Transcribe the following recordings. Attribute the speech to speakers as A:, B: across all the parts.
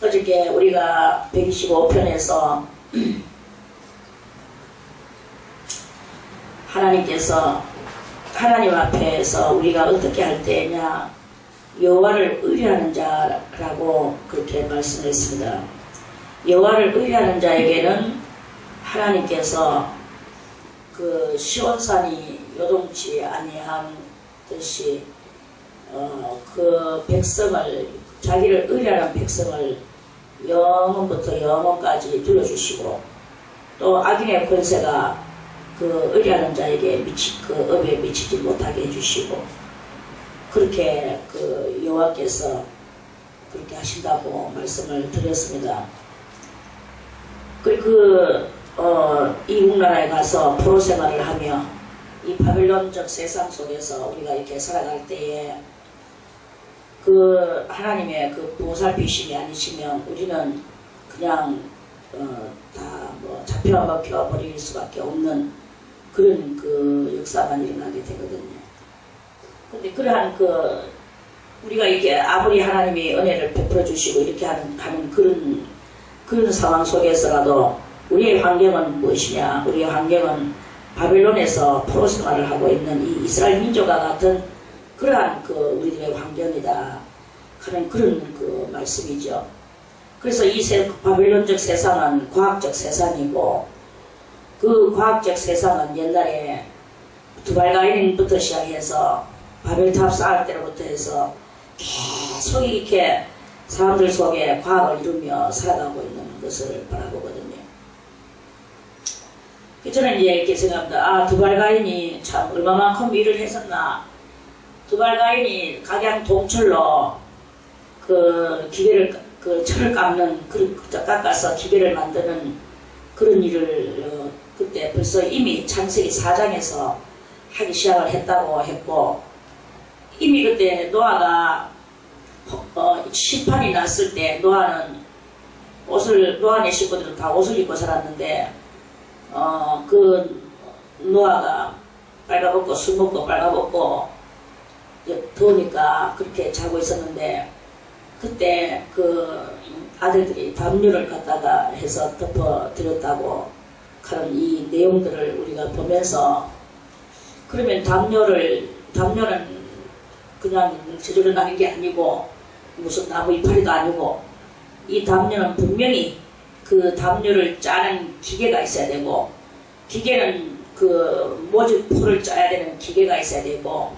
A: 어저께 우리가 125편에서 하나님께서 하나님 앞에서 우리가 어떻게 할 때냐, 여호와를 의뢰하는 자라고 그렇게 말씀했습니다. 여호와를 의뢰하는 자에게는 하나님께서 그 시온산이 요동치 아니한 듯이 그 백성을, 자기를 의뢰하는 백성을 영원부터 영원까지 둘러주시고, 또 악인의 권세가 그 의뢰하는 자에게 그 업에 미치지 못하게 해주시고, 그렇게 그 여호와께서 그렇게 하신다고 말씀을 드렸습니다. 그리고 이국 나라에 가서 포로 생활을 하며 이 바벨론적 세상 속에서 우리가 이렇게 살아갈 때에 그 하나님의 그 보살피심이 아니시면 우리는 그냥 다 뭐 잡혀 먹혀 버릴 수밖에 없는 그런 그 역사만 일어나게 되거든요. 근데 그러한 그 우리가 이렇게 아무리 하나님이 은혜를 베풀어 주시고 이렇게 하는 그런 상황 속에서라도 우리의 환경은 무엇이냐? 우리의 환경은 바벨론에서 포로 생활을 하고 있는 이 이스라엘 민족과 같은 그러한 그 우리들의 환경이다 하는 그런 그 말씀이죠. 그래서 이 바벨론적 세상은 과학적 세상이고, 그 과학적 세상은 옛날에 두발가인부터 시작해서 바벨탑 쌓을 때로부터 해서 계속 이렇게 사람들 속에 과학을 이루며 살아가고 있는 것을 바라보거든요. 저는 이제 이렇게 생각합니다. 아, 두발가인이 참 얼마만큼 일을 했었나. 두발가인이 각양 동철로 그 기계를, 그 철을 깎는, 깎아서 기계를 만드는 그런 일을 그때 벌써 이미 창세기 4장에서 하기 시작을 했다고 했고, 이미 그때 노아가 심판이 났을 때 노아네 식구들은 다 옷을 입고 살았는데, 그 노아가 빨가벗고 술 먹고 빨가벗고 더우니까 그렇게 자고 있었는데, 그때 그 아들들이 담요를 갖다가 해서 덮어드렸다고 하는 이 내용들을 우리가 보면서, 그러면 담요는 그냥 저절로 나는 게 아니고 무슨 나무 이파리도 아니고, 이 담요는 분명히 그 담요를 짜는 기계가 있어야 되고, 기계는 그 모직포를 짜야 되는 기계가 있어야 되고,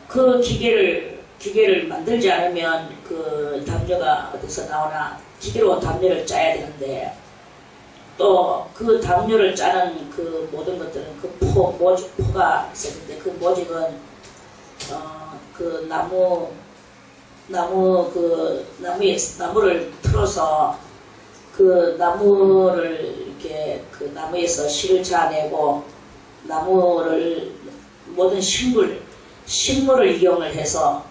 A: 그 기계를 만들지 않으면 그 담요가 어디서 나오나 기계로 담요를 짜야 되는데, 또 그 담요를 짜는 그 모든 것들은 그 모직포가 있었는데, 그 모직은 그 나무를 틀어서 그 나무를 이렇게 그 나무에서 실을 짜내고, 모든 식물을 이용을 해서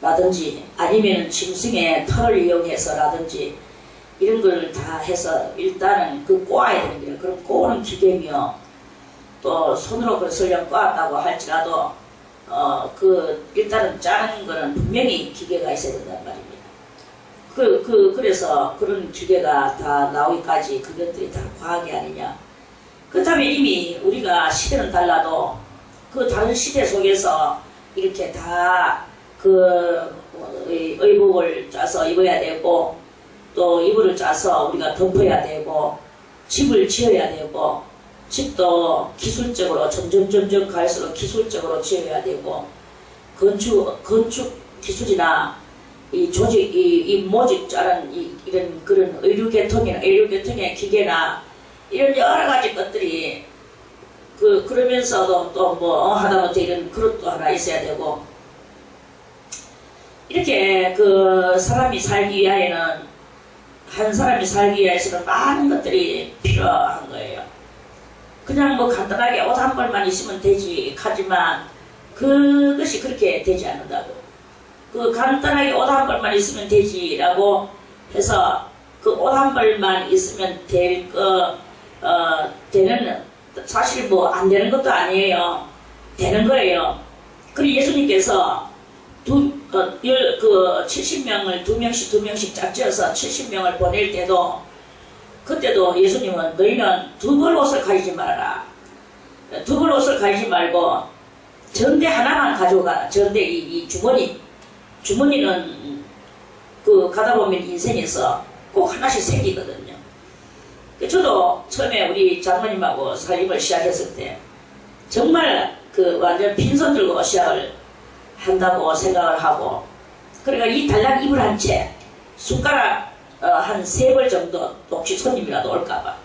A: 라든지 아니면 짐승의 털을 이용해서 라든지 이런 걸 다 해서 일단은 그 꼬아야 되는 거예요. 그럼 꼬는 기계며, 또 손으로 그걸 설령 꼬았다고 할지라도 일단은 짜는 거는 분명히 기계가 있어야 된단 말입니다. 그래서 그런 기계가 다 나오기까지 그것들이 다 과학이 아니냐. 그렇다면 이미 우리가 시대는 달라도 그 다른 시대 속에서 이렇게 다 그 의복을 짜서 입어야 되고, 또 이불을 짜서 우리가 덮어야 되고, 집을 지어야 되고, 집도 기술적으로 점점 갈수록 기술적으로 지어야 되고, 건축 기술이나 이 모직 짜는 이런 그런 의료계통의 기계나 이런 여러 가지 것들이 그러면서도 또 뭐 하다못해 이런 그릇도 하나 있어야 되고, 이렇게 그 사람이 살기 위하여는, 한 사람이 살기 위해서는 많은 것들이 필요한 거예요. 그냥 뭐 간단하게 옷 한 벌만 있으면 되지 하지만 그것이 그렇게 되지 않는다고. 그 간단하게 옷 한 벌만 있으면 되지라고 해서 그 옷 한 벌만 있으면 되는, 사실 뭐 안 되는 것도 아니에요. 되는 거예요. 그리고 예수님께서 70명을 두 명씩 짝지어서 70명을 보낼 때도 그때도 예수님은 너희는 두 벌 옷을 가지지 말아라. 두 벌 옷을 가지지 말고 전대 하나만 가져가. 전대 이 주머니는 가다 보면 인생에서 꼭 하나씩 생기거든요. 저도 처음에 우리 장모님하고 살림을 시작했을 때 정말 완전 빈손 들고 시작을 한다고 생각을 하고, 그러니까 이 달랑 이불 한 채, 숟가락 한 3벌 정도, 혹시 손님이라도 올까봐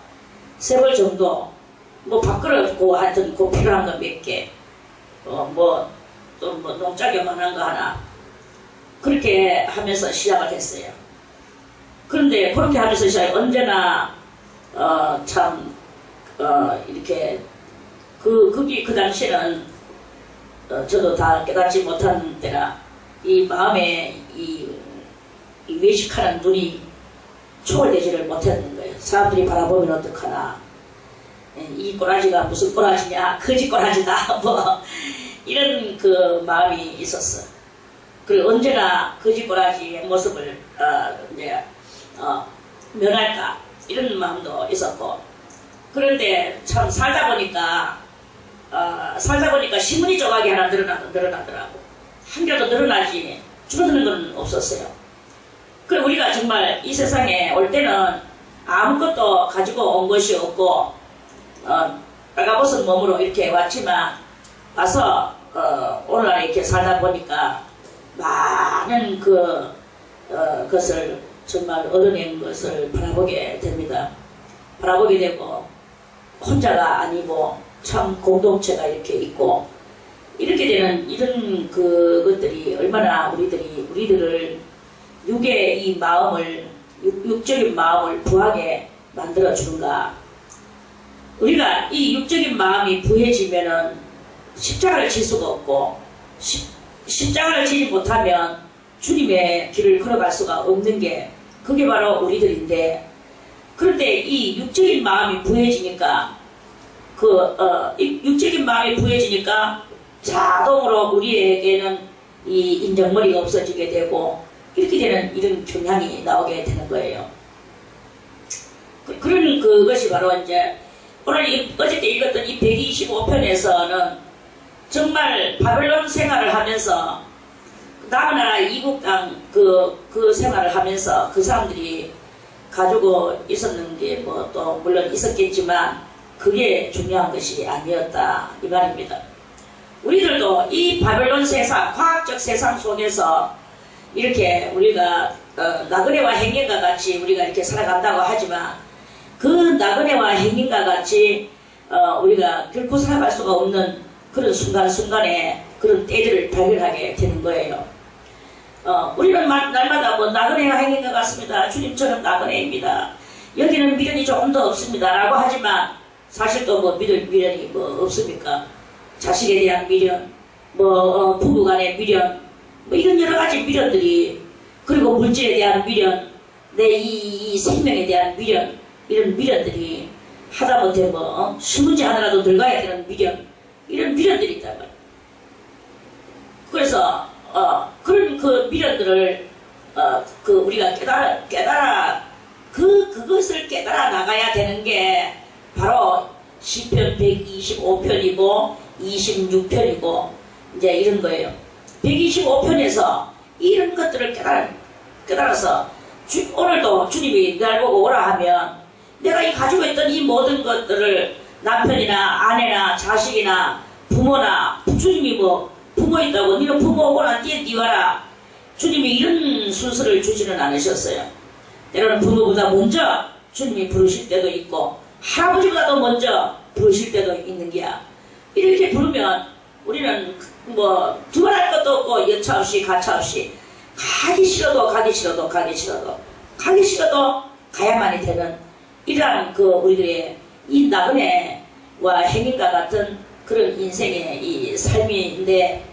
A: 3벌 정도, 뭐 밥그릇 하여튼 필요한 거 몇 개, 농작용만한 거 하나, 그렇게 하면서 시작을 했어요. 그런데 그렇게 하면서 언제나 이렇게 그 당시에는 저도 다 깨닫지 못한 때라 이 마음에 이 외식하는 눈이 초월되지를 못했는 거예요. 사람들이 바라보면 어떡하나, 이 꼬라지가 무슨 꼬라지냐, 거지 꼬라지다, 뭐 이런 마음이 있었어. 그리고 언제나 거지 꼬라지의 모습을 면할까 이런 마음도 있었고, 그런데 참 살다 보니까 신문이 조각이 하나 늘어나더라고. 한 개라도 늘어나지 줄어드는 건 없었어요. 그리고 우리가 정말 이 세상에 올 때는 아무것도 가지고 온 것이 없고 빨가벗은 몸으로 이렇게 왔지만 와서 오늘날 이렇게 살다 보니까 많은 것을 정말 얻어낸 것을 바라보게 됩니다. 바라보게 되고 혼자가 아니고 참 공동체가 이렇게 있고 이렇게 되는 이런 것들이 얼마나 우리들을 육의 이 마음을 육적인 마음을 부하게 만들어 주는가. 우리가 이 육적인 마음이 부해지면은 십자가를 질 수가 없고 십자가를 지지 못하면 주님의 길을 걸어갈 수가 없는 게 그게 바로 우리들인데, 그런데 이 육적인 마음이 부해지니까 육적인 마음이 부해지니까 자동으로 우리에게는 이 인정머리가 없어지게 되고 이렇게 되는 이런 경향이 나오게 되는 거예요. 그런 그것이 바로 이제 오늘 어저께 읽었던 이 125편에서는 정말 바벨론 생활을 하면서 남은 나라 이국 땅 그 생활을 하면서 그 사람들이 가지고 있었는 게 뭐 또 물론 있었겠지만 그게 중요한 것이 아니었다 이 말입니다. 우리들도 이 바벨론 세상, 과학적 세상 속에서 이렇게 우리가 나그네와 행인과 같이 우리가 이렇게 살아간다고 하지만 그 나그네와 행인과 같이 우리가 결코 살아갈 수가 없는 그런 순간순간에 그런 때들을 발견하게 되는 거예요. 우리는 날마다 뭐 나그네와 행인과 같습니다. 주님처럼 나그네입니다. 여기는 미련이 조금 더 없습니다. 라고 하지만 사실 또 뭐 미련이 뭐 없습니까? 자식에 대한 미련, 뭐 부부간의 미련, 뭐 이런 여러 가지 미련들이, 그리고 물질에 대한 미련, 내 이 생명에 대한 미련, 이런 미련들이 하다못해 뭐 신문지 하나라도 들어가야 되는 미련, 이런 미련들이 있단 말이에요. 그래서 그런 그 미련들을 우리가 그것을 깨달아 나가야 되는 게 바로 시편 125편이고 26편이고 이제 이런 거예요. 125편에서 이런 것들을 깨달아서 오늘도 주님이 날 보고 오라 하면 내가 가지고 있던 이 모든 것들을 남편이나 아내나 자식이나 부모나 주님이 뭐 부모 있다고 니는 부모 오거나 니 와라, 주님이 이런 순서를 주지는 않으셨어요. 때로는 부모보다 먼저 주님이 부르실 때도 있고 할아버지보다도 먼저 부르실 때도 있는 게야. 이렇게 부르면 우리는 뭐 두말할 것도 없고 여차 없이 가차 없이 가기 싫어도 가야만이 되는 이러한 우리들의 이 나그네와 행인과 같은 그런 인생의 이 삶인데,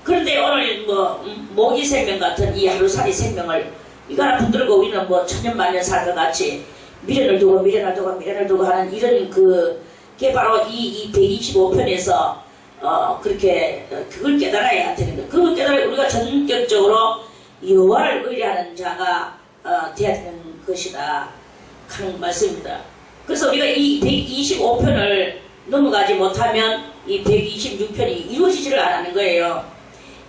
A: 그런데 오늘 뭐 모기 생명 같은 이 하루살이 생명을 이거 하나 붙들고 우리는 뭐 천년만년 살 것 같이 미련을 두고 하는 이런 그게 바로 이 125편에서 그렇게 그걸 깨달아야 되는 거예요. 그걸 깨달아야 우리가 전격적으로 여호와를 의뢰하는 자가 되어야 되는 것이다 하는 말씀입니다. 그래서 우리가 이 125편을 넘어가지 못하면 이 126편이 이루어지지를 않는 거예요.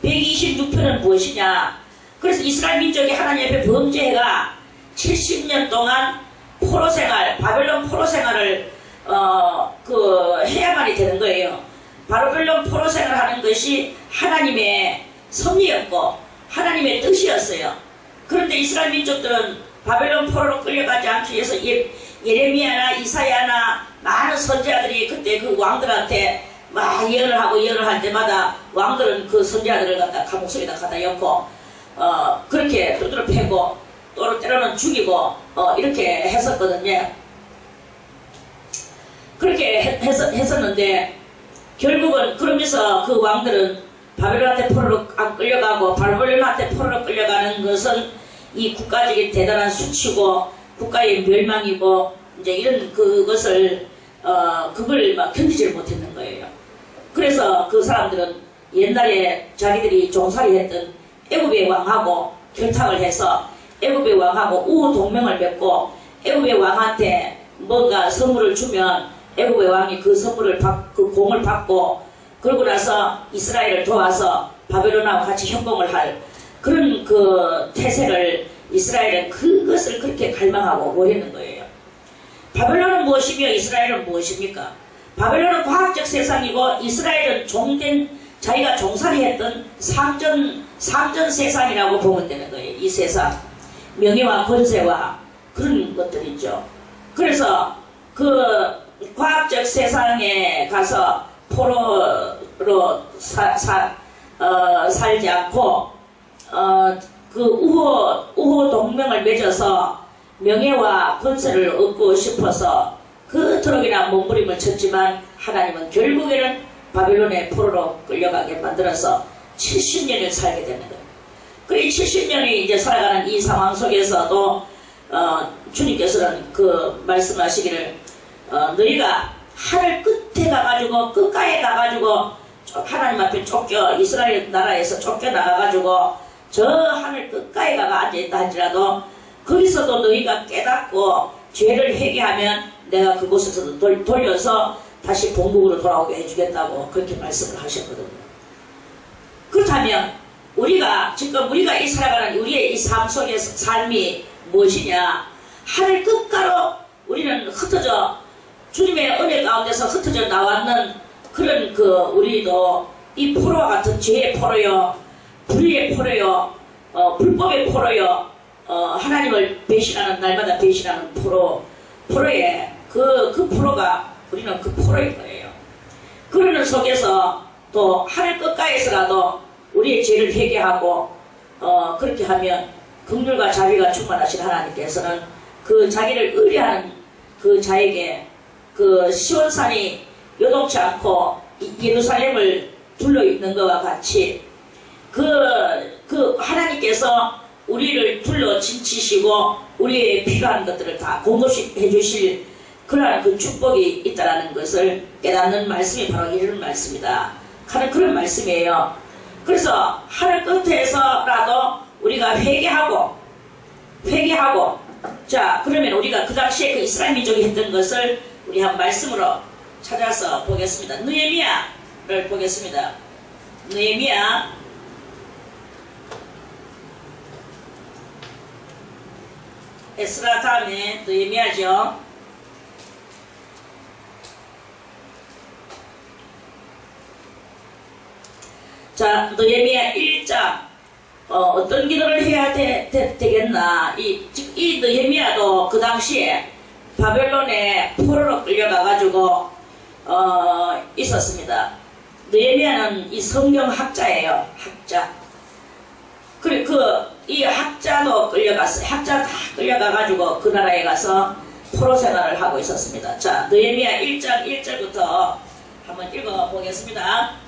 A: 126편은 무엇이냐? 그래서 이스라엘 민족이 하나님 앞에 범죄가 70년 동안 포로 생활, 바벨론 포로 생활을 해야만이 되는 거예요. 바벨론 포로 생활하는 것이 하나님의 섭리였고 하나님의 뜻이었어요. 그런데 이스라엘 민족들은 바벨론 포로로 끌려가지 않기 위해서 예레미야나 이사야나 많은 선지자들이 그때 그 왕들한테 막 예언을 하고 예언을 할 때마다 왕들은 그 선지자들을 갖다 감옥 속에다 갖다 엮고 그렇게 두드러 패고 또 때로는 죽이고 이렇게 했었거든요. 그렇게 했었는데 결국은 그러면서 그 왕들은 바벨론한테 포로로 안 끌려가고 바벨론한테 포로로 끌려가는 것은 이 국가적인 대단한 수치고 국가의 멸망이고 이제 이런 그것을 그걸 막 견디지를 못했는 거예요. 그래서 그 사람들은 옛날에 자기들이 종살이 했던 애굽의 왕하고 결탁을 해서 애굽의 왕하고 우호 동맹을 맺고 애굽의 왕한테 뭔가 선물을 주면 애굽의 왕이 그 선물을 그 공을 받고 그러고 나서 이스라엘을 도와서 바벨론하고 같이 협공을 할 그런 그 태세를 이스라엘은 그것을 그렇게 갈망하고 모이는 거예요. 바벨론은 무엇이며 이스라엘은 무엇입니까? 바벨론은 과학적 세상이고 이스라엘은 종된 자기가 종살이 했던 상전 세상이라고 보면 되는 거예요. 이 세상 명예와 권세와 그런 것들이죠. 그래서 그 과학적 세상에 가서 포로로 살지 않고 그 우호 동맹을 맺어서 명예와 권세를 얻고 싶어서 그토록이나 몸부림을 쳤지만 하나님은 결국에는 바벨론의 포로로 끌려가게 만들어서 70년을 살게 되는 거예요. 그리고 70년이 이제 살아가는 이 상황 속에서도 주님께서는 그 말씀하시기를 너희가 하늘 끝에 가가지고 끝가에 가가지고 하나님 앞에 이스라엘 나라에서 쫓겨나가가지고 저 하늘 끝가에 가가 앉아있다 할지라도 거기서도 너희가 깨닫고 죄를 회개하면 내가 그곳에서 돌려서 다시 본국으로 돌아오게 해주겠다고 그렇게 말씀을 하셨거든요. 그렇다면 지금 우리가 이 살아가는 우리의 이 삶 속에서 삶이 무엇이냐? 하늘 끝가로 우리는 흩어져 주님의 은혜 가운데서 흩어져 나왔는 그런 우리도 이 포로와 같은 죄의 포로요, 불의의 포로요, 불법의 포로요, 하나님을 배신하는 날마다 배신하는 포로의 그 포로가 우리는 그 포로인 거예요. 그러는 속에서 또 하늘 끝가에서라도 우리의 죄를 회개하고 그렇게 하면 긍휼과 자비가 충만하신 하나님께서는 그 자기를 의뢰하는 그 자에게 그 시온산이 요동치 않고 예루살렘을 둘러있는 것과 같이 그 하나님께서 우리를 둘러 진치시고 우리의 필요한 것들을 다 공급해 주실 그러한 그 축복이 있다는 것을 깨닫는 말씀이 바로 이런 말씀이다 하는 그런 말씀이에요. 그래서 하늘 끝에서라도 우리가 회개하고 자 그러면 우리가 그 당시에 그 이스라엘 민족이 했던 것을 우리 한 말씀으로 찾아서 보겠습니다. 느헤미야를 보겠습니다. 느헤미야 에스라 다음에 느헤미야죠. 자, 느헤미야 1장 어떤 기도를 해야 되겠나? 이 느헤미야도 그 당시에 바벨론에 포로로 끌려가가지고 있었습니다. 느헤미야는 이 성경 학자예요. 학자. 그리고 이 학자도 끌려갔어요. 학자 다 끌려가가지고 그 나라에 가서 포로 생활을 하고 있었습니다. 자, 느헤미야 1장 1절부터 한번 읽어보겠습니다.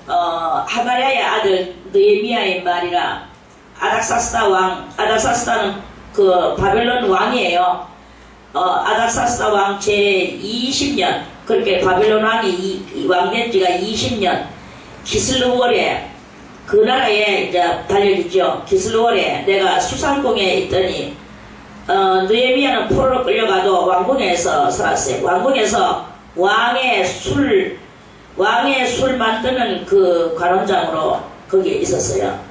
A: 하가랴의 아들 느헤미야의 말이라. 아닥사스다는 그 바벨론 왕이에요. 아닥사스다 왕 제20년 그렇게 바벨론 왕이 왕된 지가 20년 기슬루월에 그 나라에 이제 달려있죠. 기슬루월에 내가 수산궁에 있더니 느헤미야는 포로로 끌려가도 왕궁에서 살았어요. 왕궁에서 왕의 술 만드는 그 관원장으로 거기에 있었어요.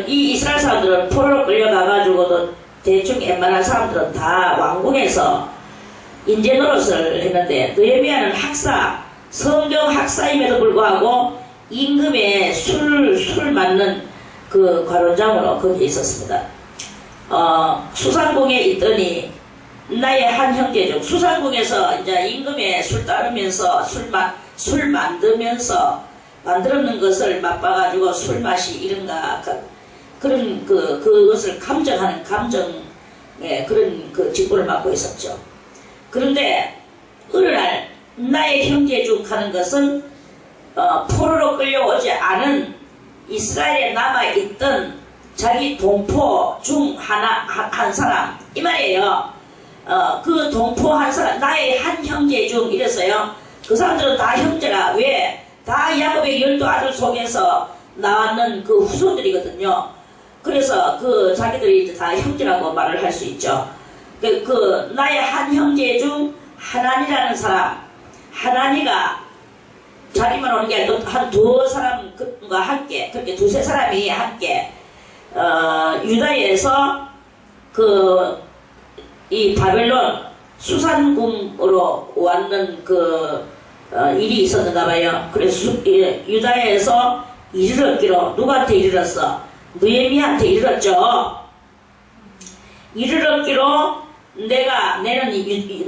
A: 이 이스라엘 사람들은 포로로 끌려가가지고도 대충 웬만한 사람들은 다 왕궁에서 인재 노릇을 했는데, 느헤미야는 성경 학사임에도 불구하고 임금의 술 맞는 그 관원장으로 거기에 있었습니다. 수산궁에 있더니 나의 한 형제 중, 수산궁에서 이제 임금의 술 따르면서 술 만들었는 것을 맛봐가지고 술 맛이 이런가, 그런 그것을 감정하는 그런 그 직분을 맡고 있었죠. 그런데 어느 날 나의 형제 중 하는 것은 포로로 끌려오지 않은 이스라엘에 남아있던 자기 동포 중 한 사람, 이 말이에요. 그 동포 한 사람, 나의 한 형제 중 이랬어요. 그 사람들은 다 형제라. 왜? 다 야곱의 12아들 속에서 나왔는 그 후손들이거든요. 그래서 자기들이 다 형제라고 말을 할 수 있죠. 나의 한 형제 중 하나니라는 사람, 하나니가 자기만 오는 게 아니고 한 두 사람과 함께, 그렇게 두세 사람이 함께 유다에서 이 바벨론 수산궁으로 왔는 일이 있었는가 봐요. 그래서 유다에서 이르렀기로, 누구한테 이르렀어? 느헤미야한테 이르렀죠. 이르렀기로 내는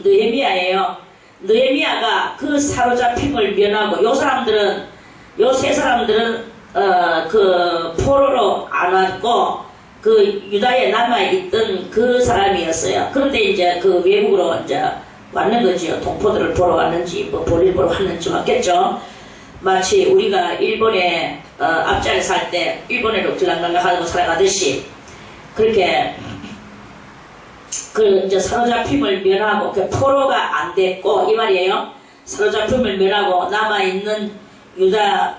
A: 느헤미야예요. 느헤미야가 그 사로잡힘을 면하고, 요 세 사람들은 포로로 안 왔고 유다에 남아있던 그 사람이었어요. 그런데 이제 외국으로 이제 왔는 거지요. 동포들을 보러 왔는지 뭐 볼일 보러 왔는지 왔겠죠. 마치 우리가 일본에 앞자리 살 때 일본에로 들락날락하고 살아가듯이 그렇게 이제 사로잡힘을 면하고 포로가 안 됐고 이 말이에요. 사로잡힘을 면하고 남아있는 유다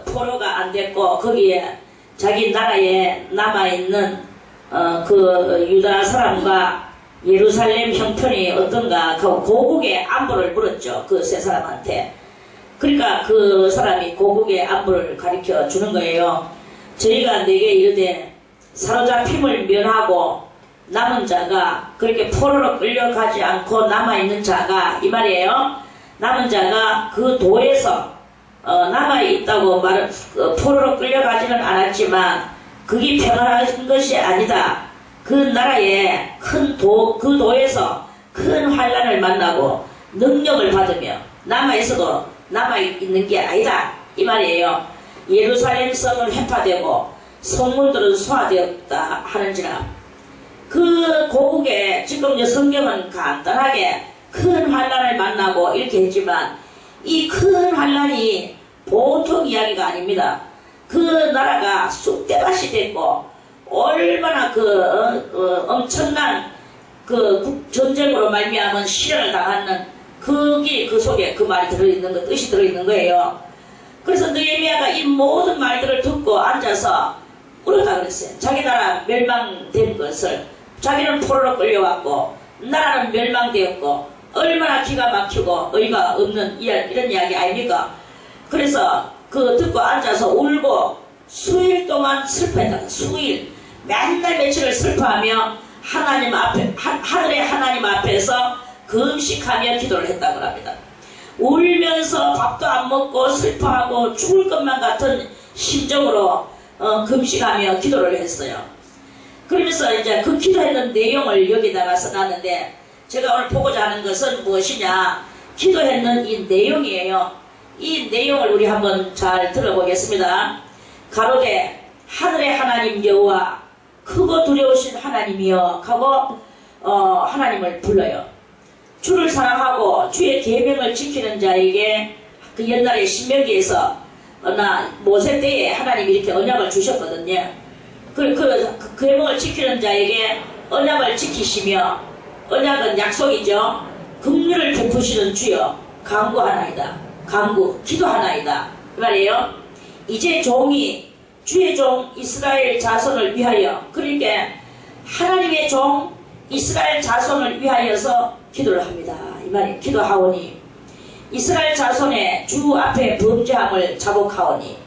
A: 포로가 안 됐고 거기에 자기 나라에 남아있는 유다 사람과 예루살렘 형편이 어떤가 고국의 안보를 물었죠. 그 세 사람한테. 그러니까 그 사람이 고국의 안보를 가르쳐 주는 거예요. 저희가 내게 이르되 사로잡힘을 면하고 남은 자가, 그렇게 포로로 끌려가지 않고 남아있는 자가, 이 말이에요. 남은 자가 그 도에서 남아있다고 포로로 끌려가지는 않았지만 그게 평안한 것이 아니다. 그 나라에 그 도에서 큰 환란을 만나고 능력을 받으며 남아있어도 남아있는 게 아니다. 이 말이에요. 예루살렘 성은 회파되고 성문들은 소화되었다 하는지라. 그 고국에 지금 성경은 간단하게 큰 환란을 만나고 이렇게 했지만 이 큰 환란이 보통 이야기가 아닙니다. 그 나라가 쑥대밭이 됐고 얼마나 엄청난 전쟁으로 말미암은 시련을 당하는 그 속에 그 말이 들어있는 거, 뜻이 들어있는 거예요. 그래서 느헤미야가 이 모든 말들을 듣고 앉아서 울었다 그랬어요. 자기 나라 멸망된 것을, 자기는 포로로 끌려왔고 나라는 멸망되었고 얼마나 기가 막히고 의의가 없는 이런 이야기 아닙니까? 그래서 듣고 앉아서 울고 수일 동안 슬퍼했다. 수일 맨날 며칠을 슬퍼하며 하나님 앞에, 하늘의 하나님 앞에서 금식하며 기도를 했다고 합니다. 울면서 밥도 안 먹고 슬퍼하고 죽을 것만 같은 심정으로 금식하며 기도를 했어요. 그러면서 이제 그 기도했는 내용을 여기다가 써놨는데, 제가 오늘 보고자 하는 것은 무엇이냐, 기도했는 이 내용이에요. 이 내용을 우리 한번 잘 들어보겠습니다. 가로되 하늘의 하나님 여호와, 크고 두려우신 하나님이여 하고 하나님을 불러요. 주를 사랑하고 주의 계명을 지키는 자에게, 그 옛날에 신명기에서 모세 때에 하나님이 이렇게 언약을 주셨거든요. 그 계명을 지키는 자에게 언약을 지키시며, 언약은 약속이죠. 긍휼을 베푸시는 주여 간구하나이다. 간구 기도하나이다 이 말이에요. 이제 종이 주의 종 이스라엘 자손을 위하여, 그러니까 하나님의 종 이스라엘 자손을 위하여서 기도를 합니다 이 말이에요. 기도하오니 이스라엘 자손의 주 앞에 범죄함을 자복하오니,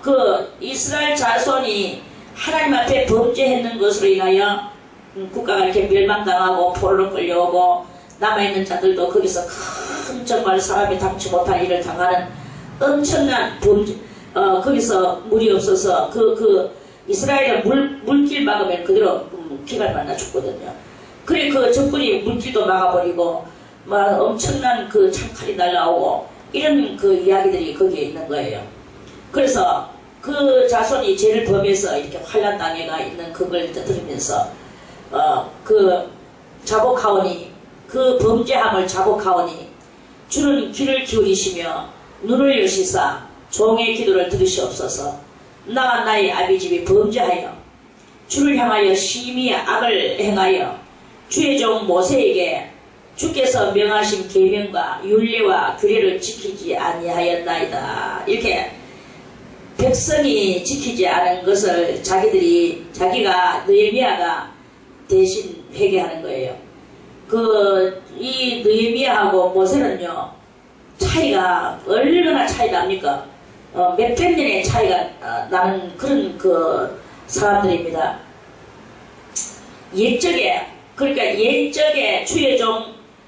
A: 그 이스라엘 자손이 하나님 앞에 범죄했는 것으로 인하여 국가가 이렇게 멸망당하고 포로로 끌려오고 남아있는 자들도 거기서 큰 정말 사람이 당치 못할 일을 당하는 엄청난 범죄, 거기서 물이 없어서 그 이스라엘은 물길 막으면 그대로 기갈 만나 죽거든요. 그래 그 적군이 물길도 막아버리고 막 엄청난 그 창칼이 날라오고 이런 그 이야기들이 거기에 있는 거예요. 그래서 그 자손이 죄를 범해서 이렇게 환난 땅에가 있는 그걸 들으면서 그 자복하오니, 그 범죄함을 자복하오니 주는 귀를 기울이시며 눈을 여시사 종의 기도를 들으시옵소서. 나와 나의 아비집이 범죄하여 주를 향하여 심히 악을 행하여 주의 종 모세에게 주께서 명하신 계명과 율례와 규례를 지키지 아니하였나이다. 이렇게 백성이 지키지 않은 것을 자기가 느헤미야가 대신 회개하는 거예요. 이 느헤미야하고 모세는요 차이가 얼마나 차이 납니까? 몇백 년의 차이가 나는 그런 그 사람들입니다. 옛적에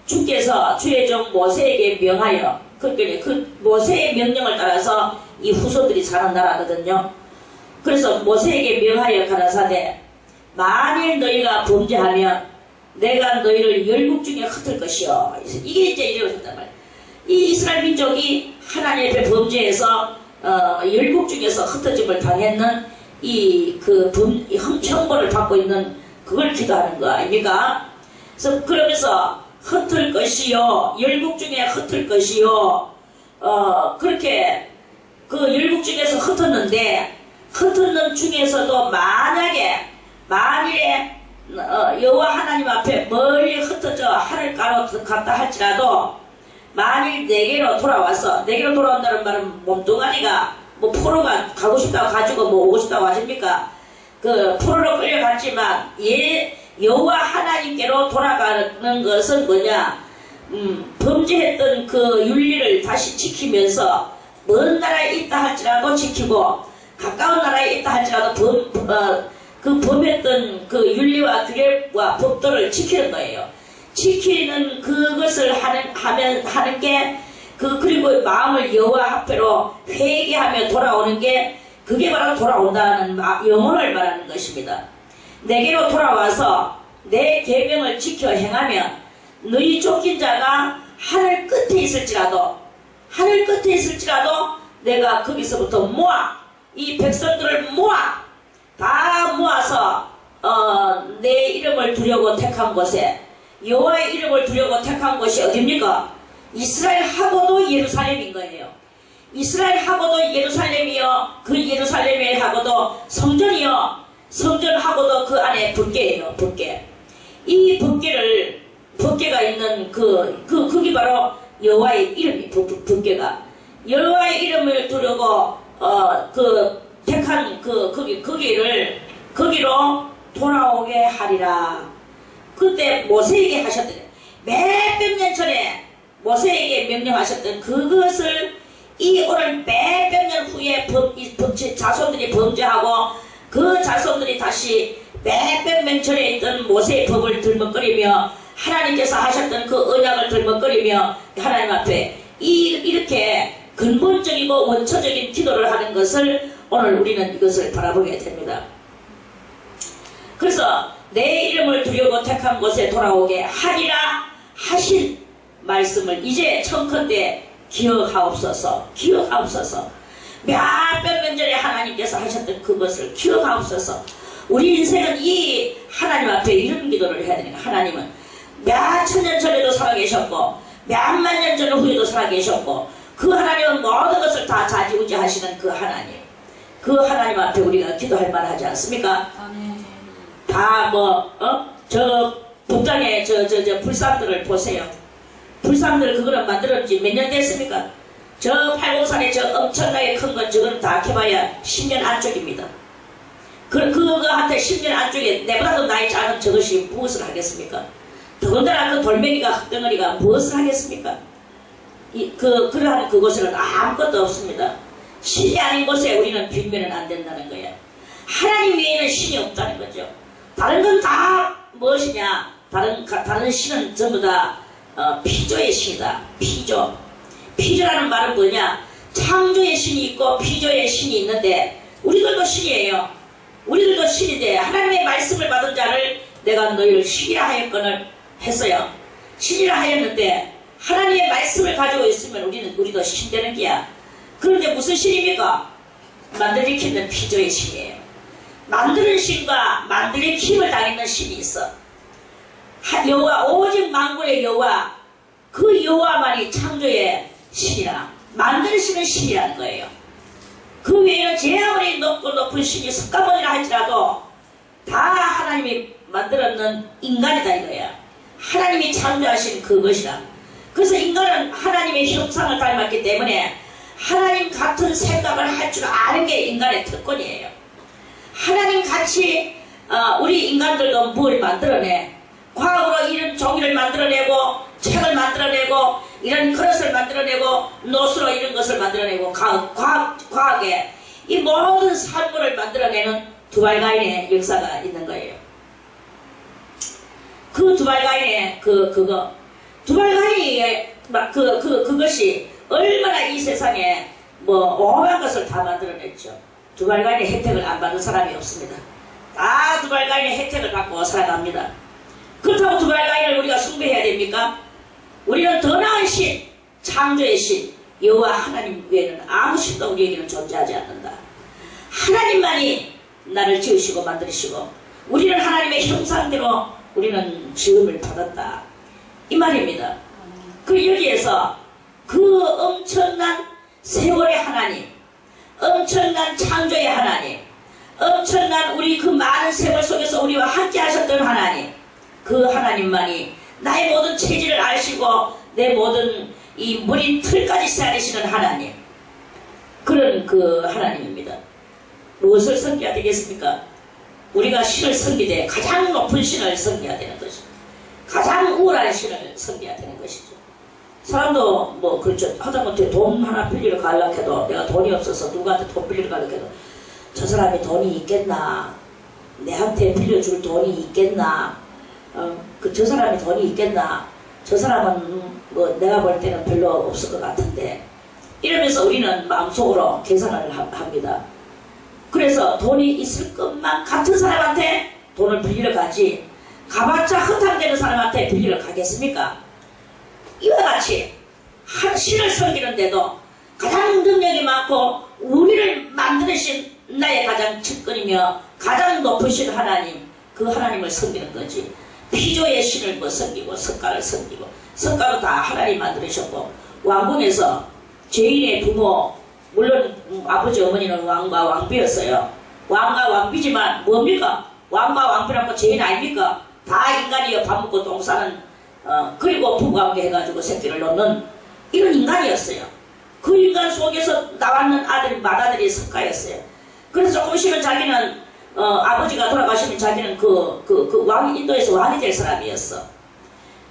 A: 주께서 주의 종 모세에게 명하여, 그러니까 그 모세의 명령을 따라서 이 후손들이 사는 나라거든요. 그래서 모세에게 명하여 가라사대 만일 너희가 범죄하면 내가 너희를 열국 중에 흩을 것이요. 이게 이제 이러셨단 말이에요. 이 이스라엘 민족이 하나님 앞에 범죄해서 열국 중에서 흩어짐을 당했는 형벌을 받고 있는 그걸 기도하는 거 아닙니까? 그래서 그러면서 흩을 것이요, 열국 중에 흩을 것이요, 그렇게 그 열국 중에서 흩었는데, 흩었는 중에서도 만일에 여호와 하나님 앞에 멀리 흩어져 하늘가로 갔다 할지라도 만일 내게로 돌아온다는 말은 몸뚱아리가 뭐 포로가 가고 싶다고 가지고 뭐 오고 싶다고 하십니까? 그 포로로 끌려갔지만 여호와 하나님께로 돌아가는 것은 뭐냐? 범죄했던 그 윤리를 다시 지키면서 먼 나라에 있다 할지라도 지키고 가까운 나라에 있다 할지라도 범했던 그 윤리와 규례와 법도를 지키는 거예요. 지키는 그것을 하는 게 그리고 마음을 여호와 앞에로 회개하며 돌아오는 게 그게 바로 돌아온다는 영혼을 말하는 것입니다. 내게로 돌아와서 내 계명을 지켜 행하면 너희 쫓긴 자가 하늘 끝에 있을지라도 내가 거기서부터 이 백성들을 다 모아서 내 이름을 두려고 택한 곳에, 여호와의 이름을 두려고 택한 곳이 어딥니까? 이스라엘하고도 예루살렘인 거예요. 이스라엘하고도 예루살렘이요, 그 예루살렘에 하고도 성전이요, 성전하고도 그 안에 법궤예요. 법궤. 이 법궤가 있는 그게 바로 여호와의 이름이 법궤가. 여호와의 이름을 두려고 택한 거기로 돌아오게 하리라. 그때 모세에게 하셨던, 몇백 년 전에 모세에게 명령하셨던 그것을 오늘 몇백 년 후에 자손들이 범죄하고 그 자손들이 다시 몇백 년 전에 있던 모세의 법을 들먹거리며 하나님께서 하셨던 그 언약을 들먹거리며 하나님 앞에 이렇게 근본적이고 원초적인 기도를 하는 것을 오늘 우리는 이것을 바라보게 됩니다. 그래서 내 이름을 두려고 택한 곳에 돌아오게 하리라 하신 말씀을 이제 청컨대 기억하옵소서. 몇백 년 전에 하나님께서 하셨던 그것을 기억하옵소서. 우리 인생은 이 하나님 앞에 이런 기도를 해야 되니까, 하나님은 몇 천 년 전에도 살아계셨고 몇만 년 전 후에도 살아계셨고 그 하나님은 모든 것을 다 좌지우지하시는 그 하나님 앞에 우리가 기도할 만하지 않습니까?
B: 아멘.
A: 다 북당의 불상들을 보세요. 불상들 그거는 만들었지 몇 년 됐습니까? 저 팔공산에 저 엄청나게 큰 건 저거는 다 캐봐야 10년 안쪽입니다. 그거한테 10년 안쪽에 내보다도 나이 작은 저것이 무엇을 하겠습니까? 더군다나 그 돌멩이가 흙덩어리가 무엇을 하겠습니까? 그러한 그곳에는 아무것도 없습니다. 신이 아닌 곳에 우리는 빌면은 안 된다는 거야. 하나님 외에는 신이 없다는 거죠. 다른 건 다 무엇이냐? 다른 신은 전부 다 피조의 신이다. 피조. 피조라는 말은 뭐냐? 창조의 신이 있고 피조의 신이 있는데 우리들도 신이에요. 우리들도 신인데 하나님의 말씀을 받은 자를 내가 너희를 신이라 하였거늘 했어요. 신이라 하였는데 하나님의 말씀을 가지고 있으면 우리도 신 되는 게야. 그런데 무슨 신입니까? 만들일으키는 피조의 신이에요. 만드는 신과 만들일으킴을 당했는 신이 있어. 여호와 오직 만군의 여호와 그 여호와만이 창조의 신이라 만드는 신은 신이라는 거예요. 그 외에는 제 아무리 높은 신이 석가모니라 할지라도 다 하나님이 만들었는 인간이다 이거야. 하나님이 창조하신 그것이라. 그래서 인간은 하나님의 형상을 닮았기 때문에 하나님 같은 생각을 할 줄 아는 게 인간의 특권이에요. 하나님 같이 우리 인간들도 뭘 만들어내? 과학으로 이런 종이를 만들어내고 책을 만들어내고 이런 그릇을 만들어내고 노수로 이런 것을 만들어내고 과학에 이 모든 산물을 만들어내는 두발가인의 역사가 있는 거예요. 그 두발가인의 두발가인이 그것이 얼마나 이 세상에 오만 것을 다 만들어냈죠. 두발가인의 혜택을 안 받은 사람이 없습니다. 다 두발가인의 혜택을 받고 살아갑니다. 그렇다고 두발가인을 우리가 숭배해야 됩니까? 우리는 더 나은 신, 창조의 신, 여호와 하나님 외에는 아무 신도 우리에게는 존재하지 않는다. 하나님만이 나를 지으시고 만드시고 우리는 하나님의 형상대로 우리는 지음을 받았다. 이 말입니다. 그리고 여기에서 그 엄청난 세월의 하나님, 엄청난 창조의 하나님, 엄청난 우리 그 많은 세월 속에서 우리와 함께 하셨던 하나님, 그 하나님만이 나의 모든 체질을 아시고 내 모든 이 머리 틀까지 쌓으시는 하나님, 그런 그 하나님입니다. 무엇을 섬겨야 되겠습니까? 우리가 신을 섬기되 가장 높은 신을 섬겨야 되는 것이죠. 가장 우월한 신을 섬겨야 되는 것이죠. 사람도 그렇죠. 하다못해 돈 하나 빌리러 가려고 해도 내가 돈이 없어서 누구한테 돈 빌리러 가려고 해도 저 사람이 돈이 있겠나? 내한테 빌려줄 돈이 있겠나? 저 사람이 돈이 있겠나? 저 사람은 내가 볼 때는 별로 없을 것 같은데 이러면서 우리는 마음속으로 계산을 합니다. 그래서 돈이 있을 것만 같은 사람한테 돈을 빌리러 가지 가봤자 허탕되는 사람한테 빌리러 가겠습니까? 이와 같이 신을 섬기는데도 가장 능력이 많고 우리를 만드신 나의 가장 측근이며 가장 높으신 하나님, 그 하나님을 섬기는 거지. 피조의 신을 섬기고 석가를 섬기고 석가도 다 하나님 만들으셨고 왕궁에서 죄인의 부모, 물론 아버지 어머니는 왕과 왕비였어요. 왕과 왕비지만 뭡니까? 왕과 왕비라고 죄인 아닙니까? 다 인간이여 밥 먹고 똥 싸는 그리고 부부관계 해가지고 새끼를 놓는 이런 인간이었어요. 그 인간 속에서 나왔는 맏아들이 석가였어요. 그래서 조금 있으면 자기는 아버지가 돌아가시면 자기는 인도에서 왕이 될 사람이었어.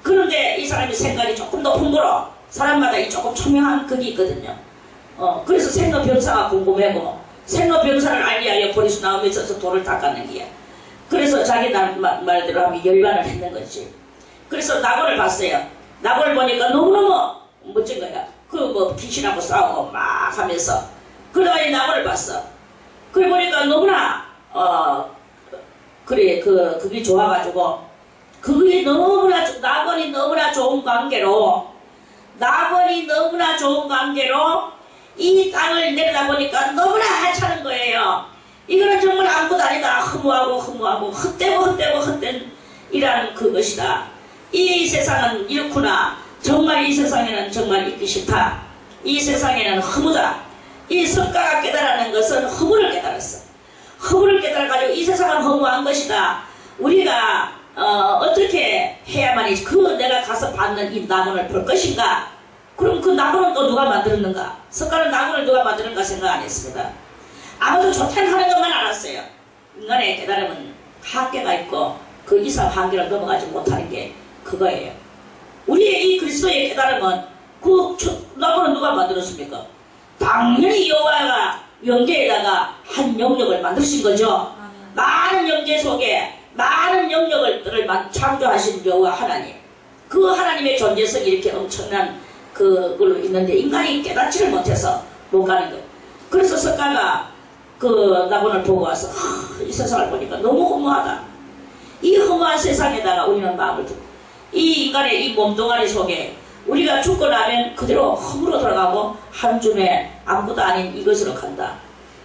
A: 그런데 이 사람이 생각이 조금 높은 거로 사람마다 이 조금 초명한 그게 있거든요. 그래서 생로병사가 궁금하고 생로병사를 알기 위하여 보리수 나무에 있어서 돌을 닦아낸 게야. 그래서 자기 말대로 하면 열반을 했는 거지. 그래서 낙원을 봤어요. 낙원을 보니까 너무너무 멋진 거야. 귀신하고 싸우고 막 하면서 그러다가 낙원을 봤어. 그래 보니까 너무나 그게 좋아가지고 그게 너무나 낙원이 너무나 좋은 관계로 이 땅을 내려다보니까 너무나 하찮은 거예요. 이거는 정말 아무것도 아니다. 허무하고 헛된 이라는 그것이다. 이 세상은 이렇구나. 정말 이 세상에는 정말 있기 싫다. 이 세상에는 허무다. 이 석가가 깨달았는 것은 허무를 깨달았어. 허무를 깨달아가지고 이 세상은 허무한 것이다. 우리가 어떻게 석가만이 그 내가 가서 받는 이 나무를 볼 것인가? 그럼 그 나무는 또 누가 만들었는가? 석가는 나무를 누가 만드는가 생각 안 했습니다. 아무도 좋다는 하는 것만 알았어요. 인간의 깨달음은 한계가 있고 그 이상 한계를 넘어가지 못하는 게 그거예요. 우리의 이 그리스도의 깨달음은 그 나무는 누가 만들었습니까? 당연히 여호와가 영계에다가 한 영역을 만드신 거죠. 많은 영계 속에 많은 영역을 창조하신 여호와 하나님, 그 하나님의 존재성이 이렇게 엄청난 그걸로 있는데 인간이 깨닫지를 못해서 못 가는 거예요. 그래서 석가가 그 나무를 보고 와서 이 세상을 보니까 너무 허무하다. 이 허무한 세상에다가 우리는 마음을 두고 이 인간의 이 몸뚱아리 속에 우리가 죽고 나면 그대로 허물어 돌아가고 한 줌에 아무것도 아닌 이것으로 간다.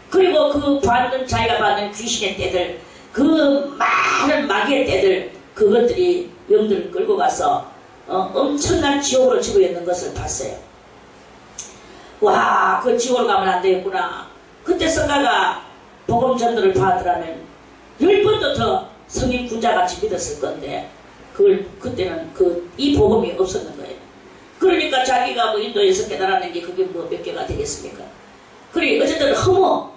A: 그리고 그 자기가 받는 귀신의 떼들, 그 많은 마귀의 떼들, 그것들이 영들을 끌고 가서 엄청난 지옥으로 집어넣는 것을 봤어요. 와, 그 지옥으로 가면 안 되겠구나. 그때 석가가 복음 전도를 받으라면 10번도 더 성인 군자같이 믿었을 건데 그때는 이 복음이 없었는 거예요. 그러니까 자기가 뭐 인도에서 깨달았는 게 그게 뭐 몇 개가 되겠습니까? 그래 어쨌든 허무,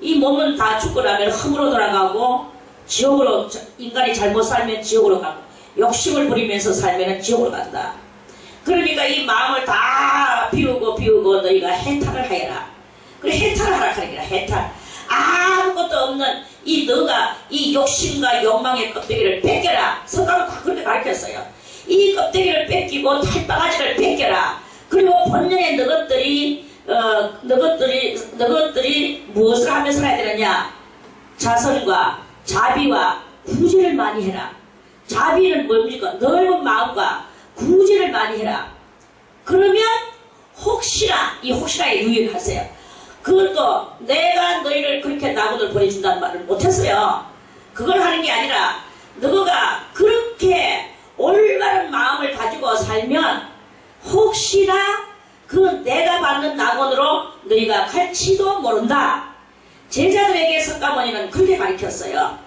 A: 이 몸은 다 죽고 나면 흠으로 돌아가고 지옥으로, 인간이 잘못 살면 지옥으로 가고 욕심을 부리면서 살면 지옥으로 간다. 그러니까 이 마음을 다 비우고 너희가 해탈을 하여라. 그래 해탈을 하라 하는 거야. 해탈. 아무것도 없는 너가 이 욕심과 욕망의 껍데기를 벗겨라. 석가는 다 그렇게 가르쳤어요. 이 껍데기를 벗기고 탈바가지를 벗겨라. 그리고 본연의 너것들이 무엇을 하며 살아야 되느냐? 자선과 자비와 구제를 많이 해라. 자비는 뭡니까? 넓은 마음과 구제를 많이 해라. 그러면 혹시나, 이 혹시나에 유익하세요. 그것도 내가 너희를 그렇게 나무를 보내준다는 말을 못했어요. 그걸 하는 게 아니라 너가 그렇게 올바른 마음을 가지고 살면 혹시나 그 내가 받는 낙원으로 너희가 갈지도 모른다. 제자들에게 석가모니는 그렇게 가르쳤어요.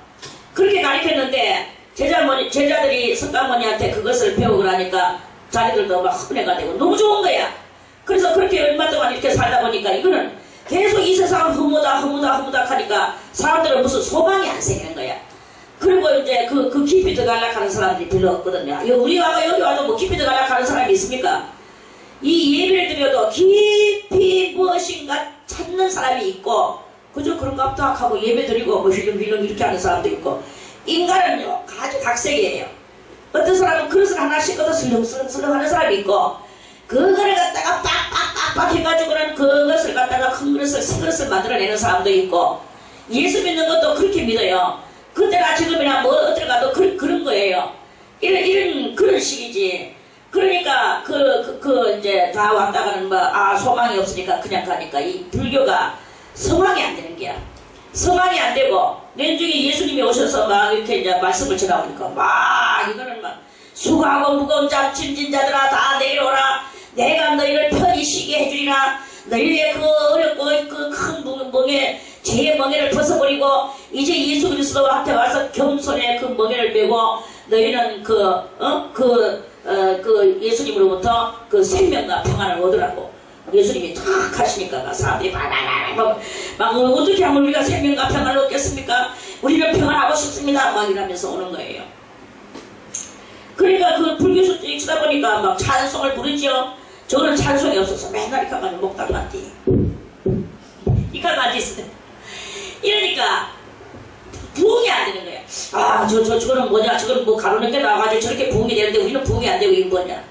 A: 그렇게 가르쳤는데 제자들이 석가모니한테 그것을 배우고 나니까 자기들도 막 흔해가 되고 너무 좋은 거야. 그래서 그렇게 얼마 동안 이렇게 살다 보니까 이거는 계속 이 세상은 허무다 하니까 사람들은 무슨 소망이 안 생기는 거야. 그리고 이제 그 깊이 들어가려고 하는 사람들이 별로 없거든요. 여기 와도 뭐 깊이 들어가려고 하는 사람이 있습니까? 이 예배를 드려도 깊이 무엇인가 찾는 사람이 있고 그저 그런가 보다 하고 예배 드리고 뭐 휘렁휘렁 이렇게 하는 사람도 있고 인간은요 아주 각색이에요. 어떤 사람은 그릇을 하나씩 걷어 슬렁슬렁 하는 사람이 있고 그거를 갖다가 빡빡빡 해가지고는 그것을 갖다가 큰 그릇을 새 그릇을 만들어내는 사람도 있고 예수 믿는 것도 그렇게 믿어요. 그때나 지금이나 뭐 어딜 가도 그런 거예요. 이런 그런 식이지. 그러니까 이제 다 왔다가는 소망이 없으니까 그냥 가니까 이 불교가 성황이 안 되는 게야. 성황이 안 되고 내중에 예수님이 오셔서 막 이렇게 이제 말씀을 전하니까 이거는 수고하고 무거운 짐진 자들아 다 내려오라. 내가 너희를 편히 쉬게 해주리라. 너희의 그 어렵고 그 큰 멍에 죄의 멍에를 벗어버리고 이제 예수 그리스도한테 와서 겸손의 그 멍에를 메고 너희는 예수님으로부터 그 생명과 평안을 얻으라고 예수님이 탁 하시니까 사람들이 막 어떻게 하면 우리가 생명과 평안을 얻겠습니까? 우리는 평안하고 싶습니다. 막 이러면서 오는 거예요. 그러니까 그 불교에서 익히다 보니까 막 찬송을 부르지요. 저는 찬송이 없어서 맨날 이렇게 가지고 목담한테 이까지 있어요. 이러니까 부흥이 안 되는 거야. 저거는 뭐냐? 저거는 뭐 가로늦게 나와가지고 저렇게 부흥이 되는데 우리는 부흥이 안 되고 이게 뭐냐?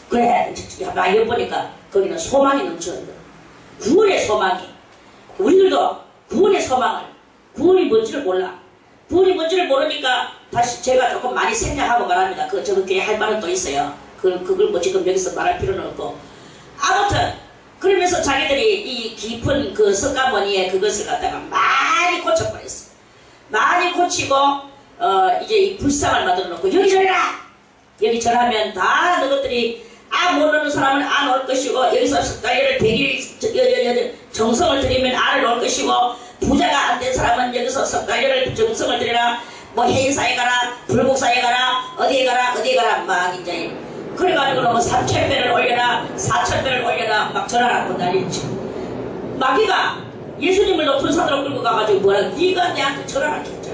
A: 그래, 많이 엿보니까 거기는 소망이 넘쳐는 거야. 구원의 소망이. 우리들도 구원의 소망을, 구원이 뭔지를 몰라. 구원이 뭔지를 모르니까 다시 제가 조금 많이 생략하고 말합니다. 저렇게 할 말은 또 있어요. 그걸 뭐 지금 여기서 말할 필요는 없고. 아무튼, 그러면서 자기들이 이 깊은 그 석가모니의 그것을 갖다가 많이 고쳐버렸어. 많이 고치고, 이제 이 불상을 만들어 놓고, 여기 저리라! 여기 절하면 다 너것들이 모르는 사람은 놓을 것이고, 여기서 석가열을 100일 정성을 들이면 놓을 것이고, 부자가 안 된 사람은 여기서 석가열을 정성을 들이라, 뭐 해인사에 가라, 불국사에 가라, 어디에 가라, 어디에 가라, 막 이제. 그래가지고 뭐 3,000배를 올려라, 4,000배를 올려라, 막 전화하고 난리지. 마귀가 예수님을 높은 산으로 끌고 가가지고 뭐라, 네가 내한테 전화를 했죠.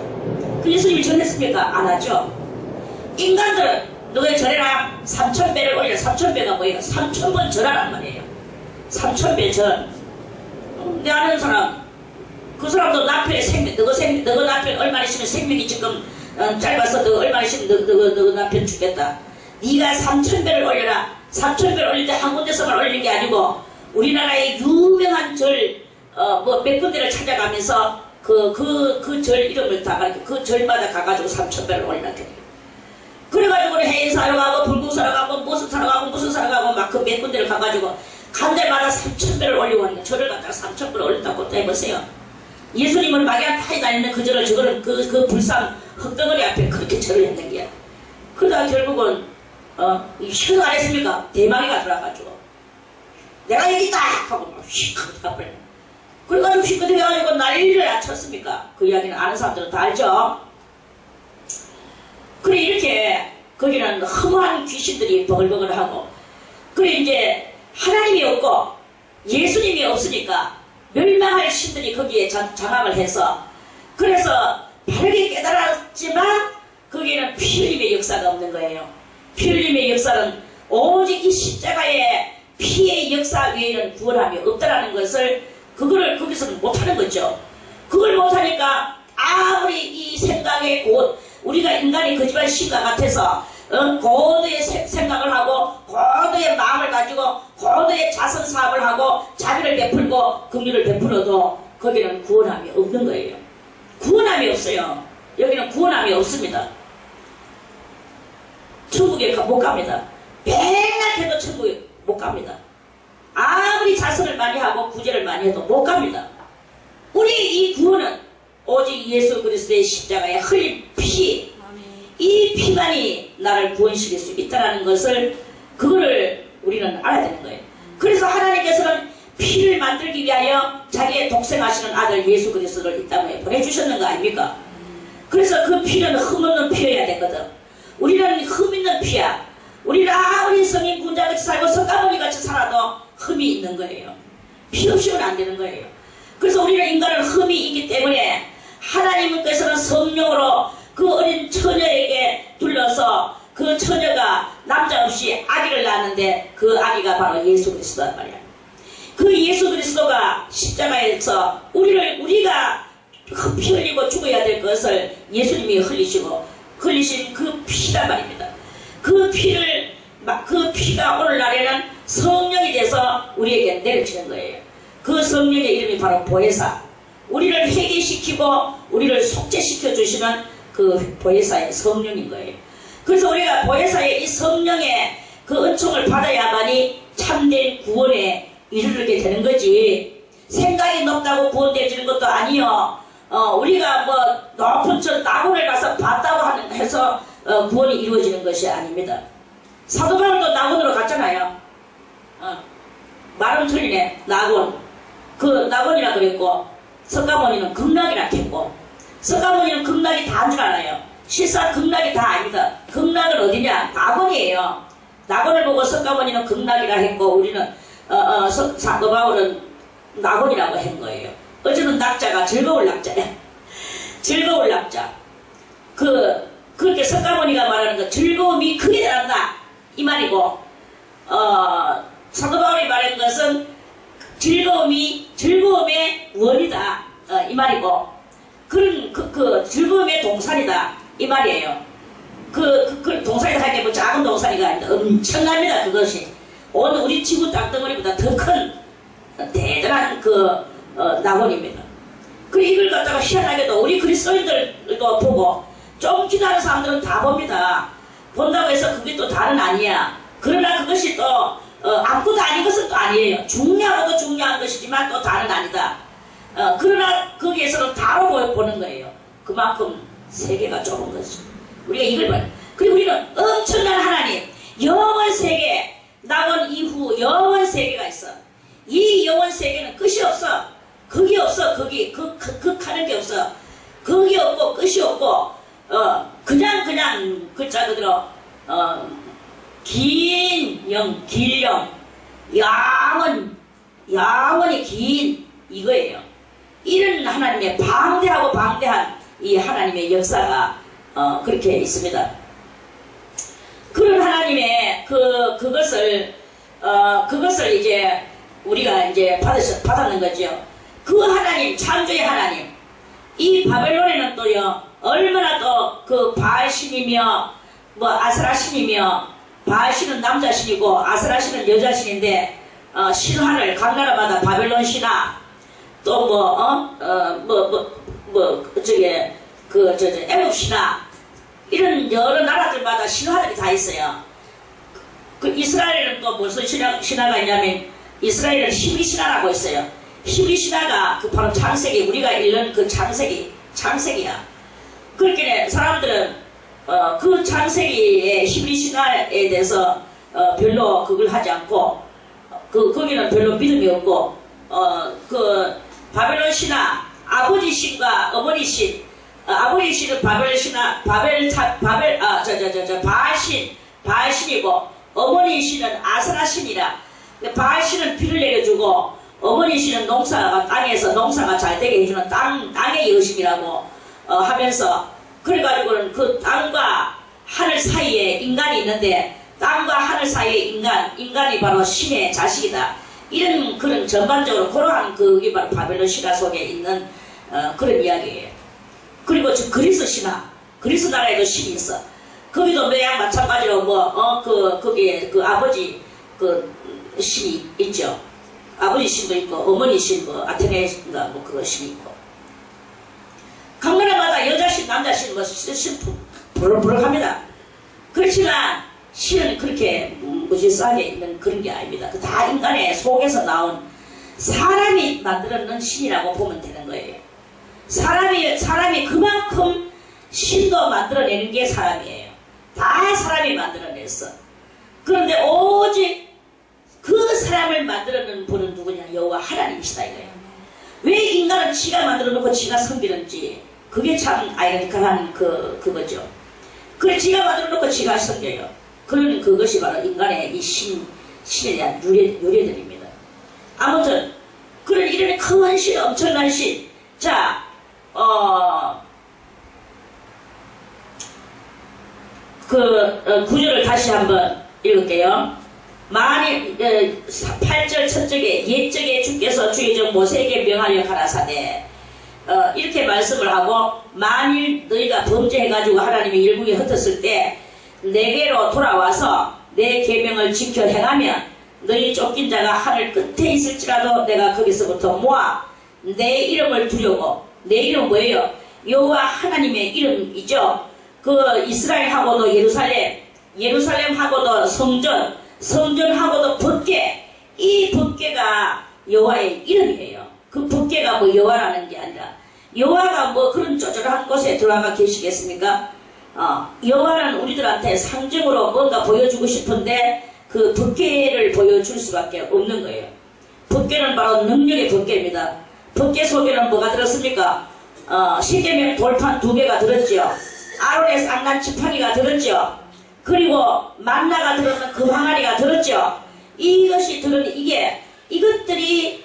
A: 그 예수님이 전했습니까? 안 하죠. 인간들은 너의 전해라, 3,000배를 올려. 3,000배가 뭐예요? 3,000번 전하란 말이에요. 3,000배 전. 내 아는 사람, 그 사람도 남편의 생명, 너가 남편 얼마나 있으면 생명이 지금 짧아서 너 얼마나 있으면 너 남편 죽겠다. 네가 3,000배를 올려라. 3,000배를 올릴 때 한 군데서만 올리는 게 아니고 우리나라의 유명한 절, 뭐 몇 군데를 찾아가면서 그 절 이름을 다 가르쳐. 그 절마다 가가지고 3,000배를 올리라. 그래가지고 해인사로 가고 불국사로 가고 무슨 사로 가고 무슨 사로 가고 막 그 몇 군데를 가가지고 간 데마다 3,000배를 올리고 하니까 절을 갖다가 3,000배를 올렸다고 또 해보세요. 예수님은 마귀가 타이 다니는 그 절을 저거는 그 불상 흙덩어리 앞에 그렇게 절을 했는 게야. 그러다가 결국은 이 시간 안 했습니까? 대마귀가 들어와가지고 내가 여기다 하고 막 휙 하고 가버려. 그래가지고 휙 해가지고 난리를 안 쳤습니까? 그 이야기는 아는 사람들은 다 알죠. 그래 이렇게 거기는 허무한 귀신들이 버글버글하고 그래 이제 하나님이 없고 예수님이 없으니까 멸망할 신들이 거기에 장악을 해서 그래서 바르게 깨달았지만 거기에는 피 흘림의 역사가 없는 거예요. 피 흘림의 역사는 오직 이 십자가의 피의 역사 외에는 구원함이 없다라는 것을 그거를 거기서는 못하는 거죠. 그걸 못하니까 아무리 이 생각에 우리가 인간이 거짓말 신과 같아서 고도의 생각을 하고 고도의 마음을 가지고 고도의 자선 사업을 하고 자비를 베풀고 긍휼을 베풀어도 거기는 구원함이 없는 거예요. 구원함이 없어요. 여기는 구원함이 없습니다. 천국에 못 갑니다. 맨날 해도 천국에 못 갑니다. 아무리 자선을 많이 하고 구제를 많이 해도 못 갑니다. 우리 이 구원은 오직 예수 그리스도의 십자가에 흘린 피, 이 피만이 나를 구원시킬 수 있다는 것을 그거를 우리는 알아야 되는 거예요. 그래서 하나님께서는 피를 만들기 위하여 자기의 독생하시는 아들 예수 그리스도를 이 땅에 보내주셨는 거 아닙니까? 그래서 그 피는 흠없는 피여야 되거든. 우리는 흠 있는 피야. 우리는 아무리 성인 군자같이 살고 석가모니같이 살아도 흠이 있는 거예요. 피 없이는 안 되는 거예요. 그래서 우리는 인간은 흠이 있기 때문에 하나님께서는 성령으로 그 어린 처녀에게 둘러서 그 처녀가 남자 없이 아기를 낳았는데 그 아기가 바로 예수 그리스도란 말이야. 그 예수 그리스도가 십자가에서 우리가 피 흘리고 죽어야 될 것을 예수님이 흘리신 그 피란 말입니다. 그 피가 오늘날에는 성령이 돼서 우리에게 내려지는 거예요. 그 성령의 이름이 바로 보혜사. 우리를 회개시키고 우리를 속죄시켜 주시는 그 보혜사의 성령인 거예요. 그래서 우리가 보혜사의 이 성령의 그 은총을 받아야만이 참된 구원에 이르게 되는 거지. 생각이 높다고 구원되어지는 것도 아니요. 우리가 뭐 높은 저 낙원을 가서 봤다고 해서 구원이 이루어지는 것이 아닙니다. 사도 바울도 낙원으로 갔잖아요. 말은 틀리네. 낙원. 그 낙원이라 그랬고 석가모니는 극락이라 했고 석가모니는 극락이 다인 줄 알아요. 실상 극락이 다 아닙니다. 극락은 어디냐? 낙원이에요. 낙원을 보고 석가모니는 극락이라 했고 우리는 사도 바울은 낙원이라고 한 거예요. 어제는 낙자가 즐거울 낙자야. 즐거울 낙자. 그렇게 석가모니가 말하는 거 즐거움이 크게 되란다 이 말이고 사도 바울이 말하는 것은 즐거움의 원이다 이 말이고 그런 그 즐거움의 동산이다 이 말이에요. 그 동산이다 할 게 뭐 작은 동산이가 아닙니다. 엄청납니다. 그것이 오늘 우리 지구 땅덩어리보다 더 큰 대단한 낙원입니다. 그리고 이걸 갖다가 희한하게도 우리 그리스도인들도 보고 좀 기도하는 사람들은 다 봅니다. 본다고 해서 그게 또 다는 아니야. 그러나 그것이 또 아무것도 아닌 것은 또 아니에요. 중요하고도 중요한 것이지만 또 다는 아니다. 그러나 거기에서는 다로 보는 거예요. 그만큼 세계가 좁은 거죠. 우리가 이걸 봐요. 그리고 우리는 엄청난 하나님, 영원 세계, 낙원 이후 영원 세계가 있어. 이 영원 세계는 끝이 없어. 거기 없어. 거기 극하는 게 없어. 거기 없고 끝이 없고 그냥 글자 그대로 길영 영원히 긴 이거예요. 이런 하나님의 방대한 이 하나님의 역사가 그렇게 있습니다. 그런 하나님의 그것을 이제 우리가 이제 받았는 거죠. 그 하나님, 창조의 하나님. 이 바벨론에는 또요, 얼마나 또 그 바알신이며, 뭐 아스라신이며, 바알신은 남자신이고, 아스라신은 여자신인데, 신화를 각 나라마다 바벨론 신화, 또 애굽 신화, 이런 여러 나라들마다 신화들이 다 있어요. 그 이스라엘은 또 무슨 신화가 있냐면, 이스라엘은 히브리 신화라고 있어요. 히브리 신화가 그 바로 창세기, 우리가 읽는 그 창세기야. 그렇게 사람들은 그 창세기의 히브리 신화에 대해서 별로 그걸 하지 않고 거기는 별로 믿음이 없고 그 바벨론 신화, 아버지 신과 어머니 신, 아버지 신은 바벨 신화, 바알신이고 어머니 신은 아스라 신이라. 바알 신은 비를 내려주고 어머니 신은 농사가 잘 되게 해주는 땅의 여신이라고 하면서, 그래가지고는 그 땅과 하늘 사이에 인간이 있는데, 땅과 하늘 사이에 인간이 바로 신의 자식이다. 이런 그런 전반적으로 그러한 그게 바로 바벨론 신화 속에 있는 그런 이야기예요. 그리고 저 그리스 신화, 그리스 나라에도 신이 있어. 거기도 매양 마찬가지로 거기에 그 아버지 신이 있죠. 아버지 신도 있고 어머니 신, 아테네인가 그거 신이 있고, 각 나라마다 여자신 남자신 신 부럭부럭합니다. 그렇지만 신은 그렇게 무질서하게 있는 그런 게 아닙니다. 다 인간의 속에서 나온 사람이 만들어낸 신이라고 보면 되는 거예요. 사람이 그만큼 신도 만들어내는 게 사람이에요. 다 사람이 만들어냈어. 그런데 오직 그 사람을 만들어낸 분은 누구냐? 여호와 하나님이시다 이거예요. 왜 인간은 지가 만들어놓고 지가 섬기는지, 그게 참 아이러니컬한 그거죠. 그래, 지가 만들어놓고 지가 섬겨요. 그런 그것이 바로 인간의 이 신에 대한 유래들입니다. 아무튼 그런 이런 큰 신, 엄청난 신. 자, 구절을 다시 한번 읽을게요. 만일 8절 첫절에 옛적에 주께서 주의 종 모세에게 명하여 가라사대, 이렇게 말씀을 하고, 만일 너희가 범죄해가지고 하나님의 일국에 흩었을 때 내게로 돌아와서 내 계명을 지켜 행하면 너희 쫓긴 자가 하늘 끝에 있을지라도 내가 거기서부터 모아 내 이름을 두려고. 내 이름 뭐예요? 여호와 하나님의 이름이죠. 그 이스라엘하고도 예루살렘하고도 성전하고도 법궤, 이 법궤가 여호와의 이름이에요. 그 법궤가 뭐 여호와라는 게 아니라, 여호와가 뭐 그런 쪼쪼한 곳에 들어가 계시겠습니까? 여호와는 우리들한테 상징으로 뭔가 보여주고 싶은데 그 법궤를 보여줄 수밖에 없는 거예요. 법궤는 바로 능력의 법궤입니다. 법궤 속에는 뭐가 들었습니까? 십계명 돌판 2개가 들었죠. 아론의 쌍난 지팡이가 들었죠. 그리고 만나가 들었는 그 항아리가 들었죠. 이것이 들은 이것들이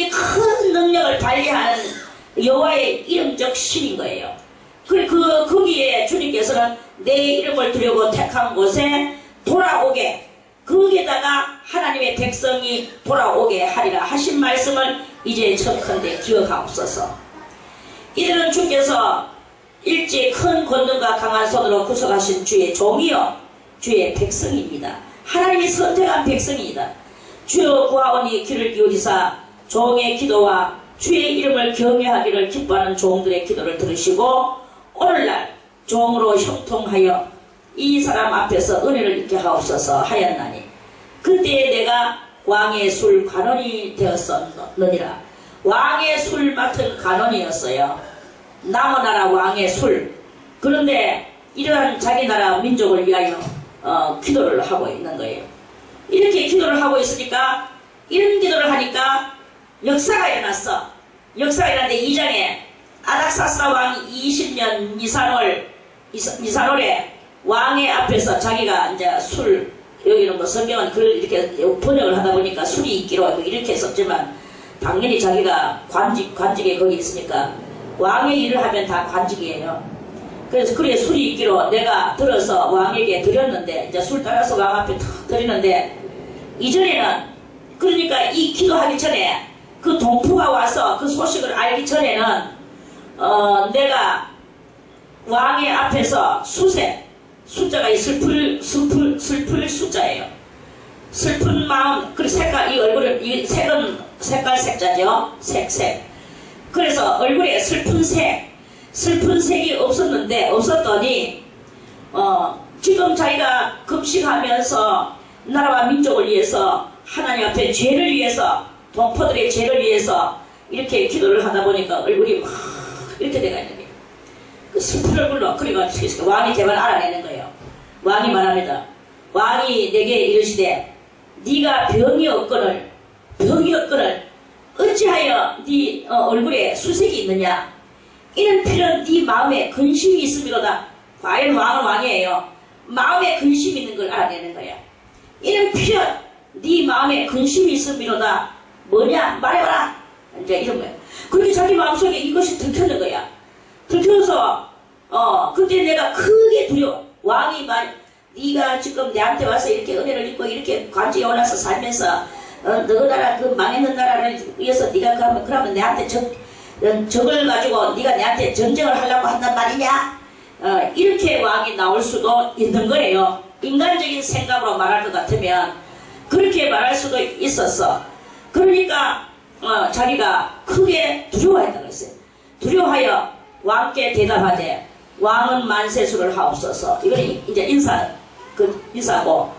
A: 큰 능력을 발휘하는 여호와의 이름적 신인 거예요. 그리고 거기에 주님께서는 내 이름을 두려고 택한 곳에 돌아오게, 거기에다가 하나님의 백성이 돌아오게 하리라 하신 말씀을 이제 척컨대 기억하옵소서. 이들은 주께서 일찍 큰 권능과 강한 손으로 구속하신 주의 종이요 주의 백성입니다. 하나님이 선택한 백성입니다. 주여 구하오니 귀를 기울이사 종의 기도와 주의 이름을 경외하기를 기뻐하는 종들의 기도를 들으시고 오늘날 종으로 형통하여 이 사람 앞에서 은혜를 입게 하옵소서 하였나니, 그때에 내가 왕의 술 관원이 되었었느니라. 왕의 술 맡은 관원이었어요. 남의 나라 왕의 술. 그런데 이러한 자기 나라 민족을 위하여 기도를 하고 있는 거예요. 이렇게 기도를 하고 있으니까, 이런 기도를 하니까 역사가 일어났어. 역사가 일어났는데 2장에 아닥사스다 왕 20년 니산월에 왕의 앞에서 자기가 이제 여기는 뭐 성경은 글 이렇게 번역을 하다 보니까 술이 있기로 하고 이렇게 썼지만 당연히 자기가 관직에 거기 있으니까 왕의 일을 하면 다 관직이에요. 그래서 그래 술이 있기로 내가 들어서 왕에게 드렸는데 이제 술 따라서 왕 앞에 드리는데 이전에는 그러니까 이 기도하기 전에 그 동포가 와서 그 소식을 알기 전에는 내가 왕의 앞에서 숫자가 이 슬플 숫자예요. 슬픈 마음, 그리고 색깔, 이 얼굴은, 이 색은 색자죠. 색. 그래서 얼굴에 슬픈 색이 없었더니, 지금 자기가 금식하면서 나라와 민족을 위해서, 하나님 앞에 죄를 위해서, 동포들의 죄를 위해서, 이렇게 기도를 하다 보니까 얼굴이 막, 이렇게 돼가 있는 거예요. 그 슬픈 얼굴로, 그러니까 왕이 제발 알아내는 거예요. 왕이 말합니다. 왕이 내게 이르시되, 네가 병이 없거늘 어찌하여 네 얼굴에 수색이 있느냐? 이는 필은 네 마음에 근심이 있음이로다. 과연 왕은 왕이에요. 마음에 근심이 있는 걸 알아내는 거야. 이는 필은 네 마음에 근심이 있음이로다. 뭐냐? 말해봐라. 이제 이런 거야. 그렇게 자기 마음속에 이것이 들켰는 거야. 들켜서 그때 내가 크게 두려워. 왕이 네가 지금 내한테 와서 이렇게 은혜를 입고 이렇게 관직에 올라서 살면서 너 나라 그 망했는 나라를 위해서 네가 그러면 내한테 적을 가지고 네가 내한테 전쟁을 하려고 한단 말이냐? 이렇게 왕이 나올 수도 있는 거예요. 인간적인 생각으로 말할 것 같으면 그렇게 말할 수도 있었어. 그러니까 자기가 크게 두려워했다고 했어요. 두려워하여 왕께 대답하되 왕은 만세수를 하옵소서. 이건 이제 인사고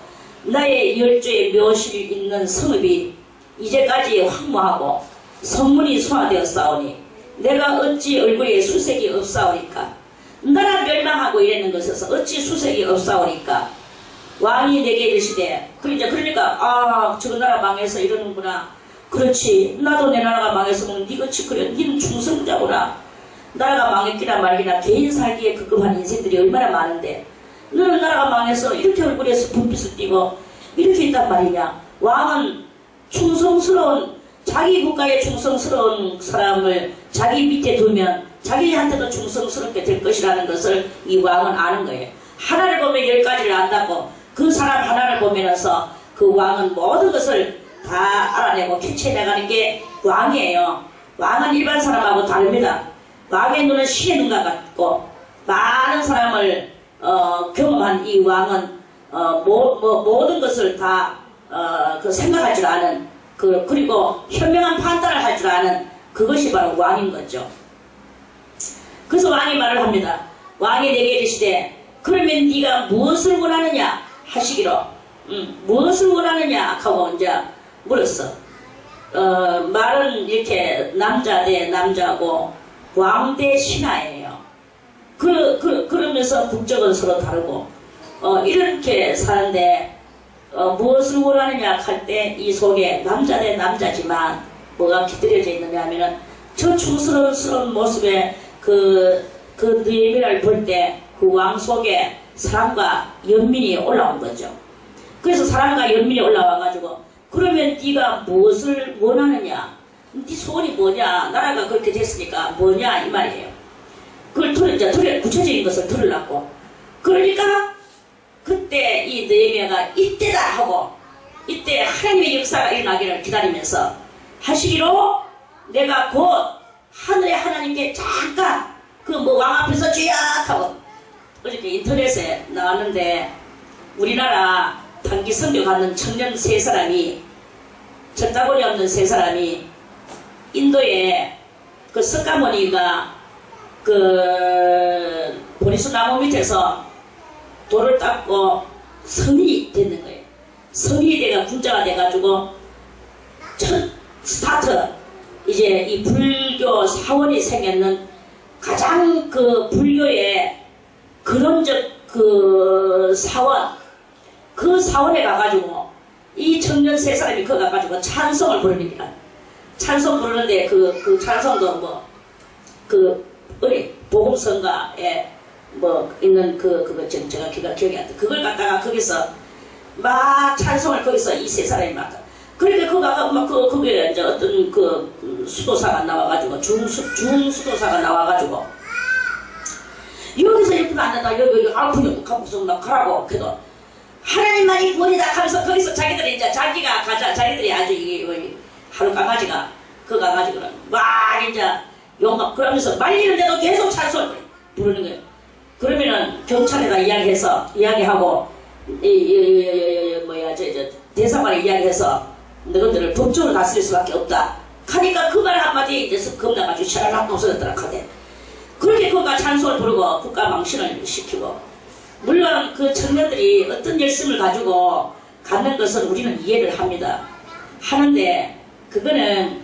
A: 나의 열조의 묘실이 있는 성읍이 이제까지 황무하고 성문이 소화되었사오니 내가 어찌 얼굴에 수색이 없사오니까. 나라 멸망하고 이랬는 것에서 어찌 수색이 없사오니까. 왕이 내게 이르시되 그러니까 저 나라 망해서 이러는구나. 그렇지, 나도 내 나라가 망했으면 니같이 그래. 니는 충성자구나. 나라가 망했기나 말기나 개인 살기에 급급한 인생들이 얼마나 많은데 너는 나라가 망해서 이렇게 얼굴에서 불빛을 띠고 이렇게 있단 말이냐. 왕은 충성스러운, 자기 국가에 충성스러운 사람을 자기 밑에 두면 자기한테도 충성스럽게 될 것이라는 것을 이 왕은 아는 거예요. 하나를 보면 10가지를 안다고 그 사람 하나를 보면서 그 왕은 모든 것을 다 알아내고 캐치해나가는 게 왕이에요. 왕은 일반 사람하고 다릅니다. 왕의 눈은 신의 눈과 같고 많은 사람을 경험한 이 왕은 모든 것을 다 생각할 줄 아는 그리고 현명한 판단을 할 줄 아는 그것이 바로 왕인 거죠. 그래서 왕이 말을 합니다. 왕이 내게 이르시되 그러면 네가 무엇을 원하느냐 하시기로 무엇을 원하느냐 하고 이제 물었어. 말은 이렇게 남자 대 남자고 왕 대 신하예요. 그러면서 국적은 서로 다르고 이렇게 사는데 무엇을 원하느냐 할 때 이 속에 남자 대 남자지만 뭐가 깃들여져 있느냐 하면은 저 충스러운 모습에 그 느헤미야를 볼 때 그 왕 속에 사랑과 연민이 올라온 거죠. 그래서 사랑과 연민이 올라와가지고 그러면 네가 무엇을 원하느냐? 네 소원이 뭐냐? 나라가 그렇게 됐으니까 뭐냐? 이 말이에요. 그걸 구체적인 것을 들으려고. 그러니까 그때 이 느헤미야가 이때다 하고 이때 하나님의 역사가 일어나기를 기다리면서 하시기로 내가 곧 하늘의 하나님께 잠깐 왕 앞에서 주야 하고 어저께 인터넷에 나왔는데 우리나라 단기 선교 가는 청년 3사람이 전다골이 없는 3사람이 인도에 그 석가모니가 그 보리수 나무 밑에서 돌을 닦고 성인이 됐는 거예요. 성인이 돼가 군자가 돼가지고 첫 스타트 이제 이 불교 사원이 생겼는 가장 그 불교의 근원적 그 사원 그 사원에 가가지고 이 청년 3사람이 거 가가지고 찬송을 부릅니다. 찬송 부르는데 그 찬송도 우리 보금성가에 뭐 있는 그거 제가 기억이 안 나. 그걸 갖다가 거기서 막 찬송을 거기서 이 세 사람이 막. 그러니까 그게 이제 어떤 수도사가 나와가지고 중수도사가 나와가지고 여기서 이렇게 안 된다. 여기 아프냐 무슨 막 가라고 그래도 하나님만이 원이다 하면서 거기서 자기들이 이제 자기가 가자 자기들이 아주 이게 하루 강아지가 그 강아지가 막 이제 용감 그러면서 말리는데도 계속 찬송을 부르는 거예요. 그러면은 경찰에다 이야기하고 대사관에 이야기해서 너희들을 법적으로 다스릴 수밖에 없다. 하니까 그 말 한마디에 이제 겁나가지고 샤랄락 부서졌더라 카대. 그렇게 그가 찬송을 부르고 국가 망신을 시키고 물론 그 청년들이 어떤 열심을 가지고 갖는 것은 우리는 이해를 합니다. 하는데 그거는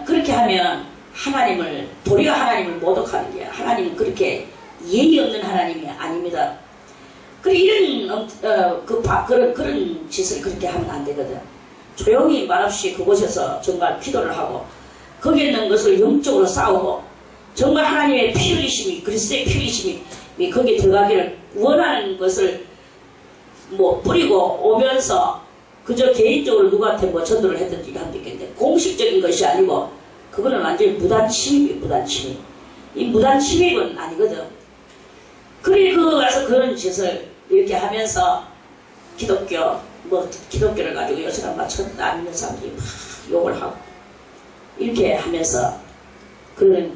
A: 그렇게 하면 하나님을 도리가 하나님을 모독하는 게 하나님은 그렇게 예의 없는 하나님이 아닙니다. 이런 그런 짓을 그렇게 하면 안 되거든. 조용히 말없이 그곳에서 정말 기도를 하고 거기에 있는 것을 영적으로 싸우고 정말 하나님의 피 흘리심이 그리스도의 피 흘리심이 거기에 들어가기를 원하는 것을 뭐 뿌리고 오면서 그저 개인적으로 누구한테 뭐 전도를 했든지 하면 되겠는데 공식적인 것이 아니고 그거는 완전히 무단 침입이에요. 무단 침입. 이 무단 침입은 아니거든. 그래 그거 가서 그런 짓을 이렇게 하면서 기독교를 가지고 여서랑 맞췄다 안 믿는 사람들이 막 욕을 하고 이렇게 하면서 그런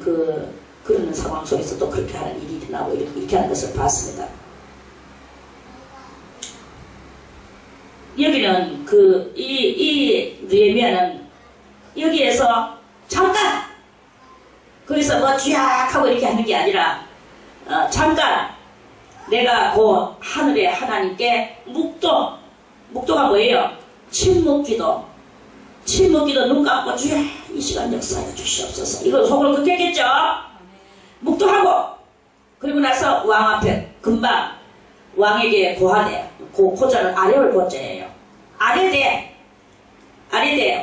A: 상황 속에서 또 그렇게 하는 일이 일어나고 이렇게 하는 것을 봤습니다. 여기는 이 느헤미야는 여기에서 잠깐 거기서 뭐 쥐약하고 이렇게 하는 게 아니라 잠깐 내가 그 하늘의 하나님께 묵도가 뭐예요? 침묵기도 눈 감고 주야 이 시간 역사해 주시옵소서. 이거 속으로 그렇겠죠? 묵도하고 그리고 나서 왕 앞에 금방 왕에게 고하되 고자는 아래올 고자예요. 아래되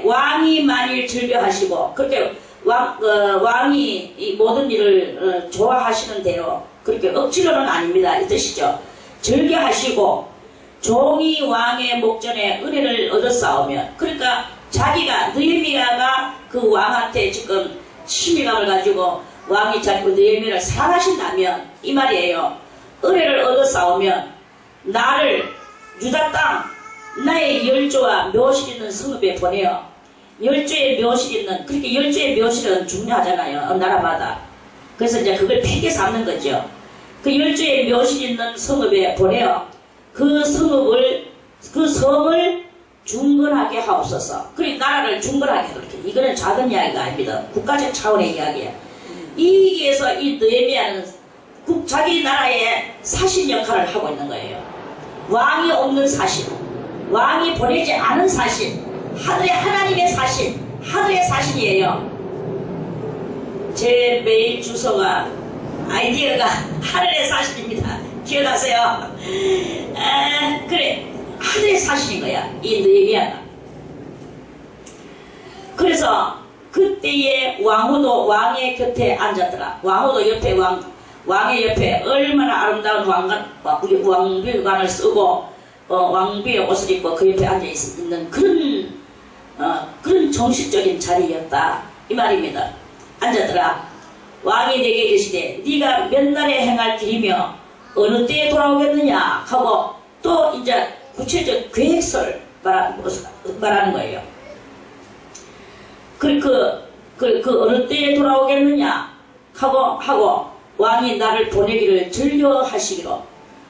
A: 왕이 만일 즐겨하시고 그렇게 왕이 이 모든 일을 좋아하시는 대로 그렇게 억지로는 아닙니다. 이 뜻이죠. 즐겨하시고 종이 왕의 목전에 은혜를 얻어싸우면 그러니까 자기가 느헤미야가 그 왕한테 지금 친밀감을 가지고 왕이 자꾸 느헤미야를 사랑하신다면 이 말이에요. 은혜를 얻어싸우면 나를 유다 땅 나의 열조와 묘실 있는 성읍에 보내어 열조의 묘실 있는 그렇게 열조의 묘실은 중요하잖아요. 나라마다. 그래서 이제 그걸 폐게 삼는 거죠. 그 열조의 묘실 있는 성읍에 보내어 그 성을 중건하게 하옵소서. 그리고 나라를 중건하게 하도록 해. 이거는 작은 이야기가 아닙니다. 국가적 차원의 이야기예요. 이기에서 이 느헤미야는 자기 나라의 사신 역할을 하고 있는 거예요. 왕이 없는 사신, 왕이 보내지 않은 사신, 하늘의 하나님의 사신, 하늘의 사신이에요. 제 메일 주소가 아이디어가 하늘의 사신입니다. 기억하세요? 그래 하늘의 사신인 거야 이 느헤미야가. 그래서 그때에 왕후도 왕의 곁에 앉았더라. 왕후도 옆에 왕의 옆에 얼마나 아름다운 왕비관을 쓰고 왕비의 옷을 입고 그 옆에 앉아 있는 그런 정식적인 자리였다 이 말입니다. 앉았더라. 왕이 내게 이르시되 네가 몇 날에 행할 길이며 어느 때에 돌아오겠느냐 하고 또 이제 구체적 계획서를 말하는 거예요. 그 어느 때에 돌아오겠느냐 하고 왕이 나를 보내기를 즐겨하시기로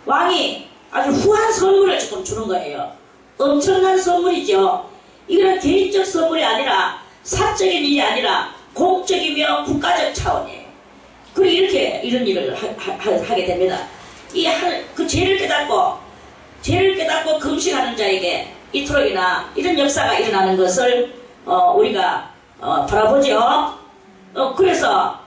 A: 왕이 아주 후한 선물을 지금 주는 거예요. 엄청난 선물이죠. 이거는 개인적 선물이 아니라 사적인 일이 아니라 공적이며 국가적 차원이에요. 그리고 이렇게 이런 일을 하게 됩니다. 그 죄를 깨닫고 금식하는 자에게 이토록이나 이런 역사가 일어나는 것을 우리가 바라보죠. 그래서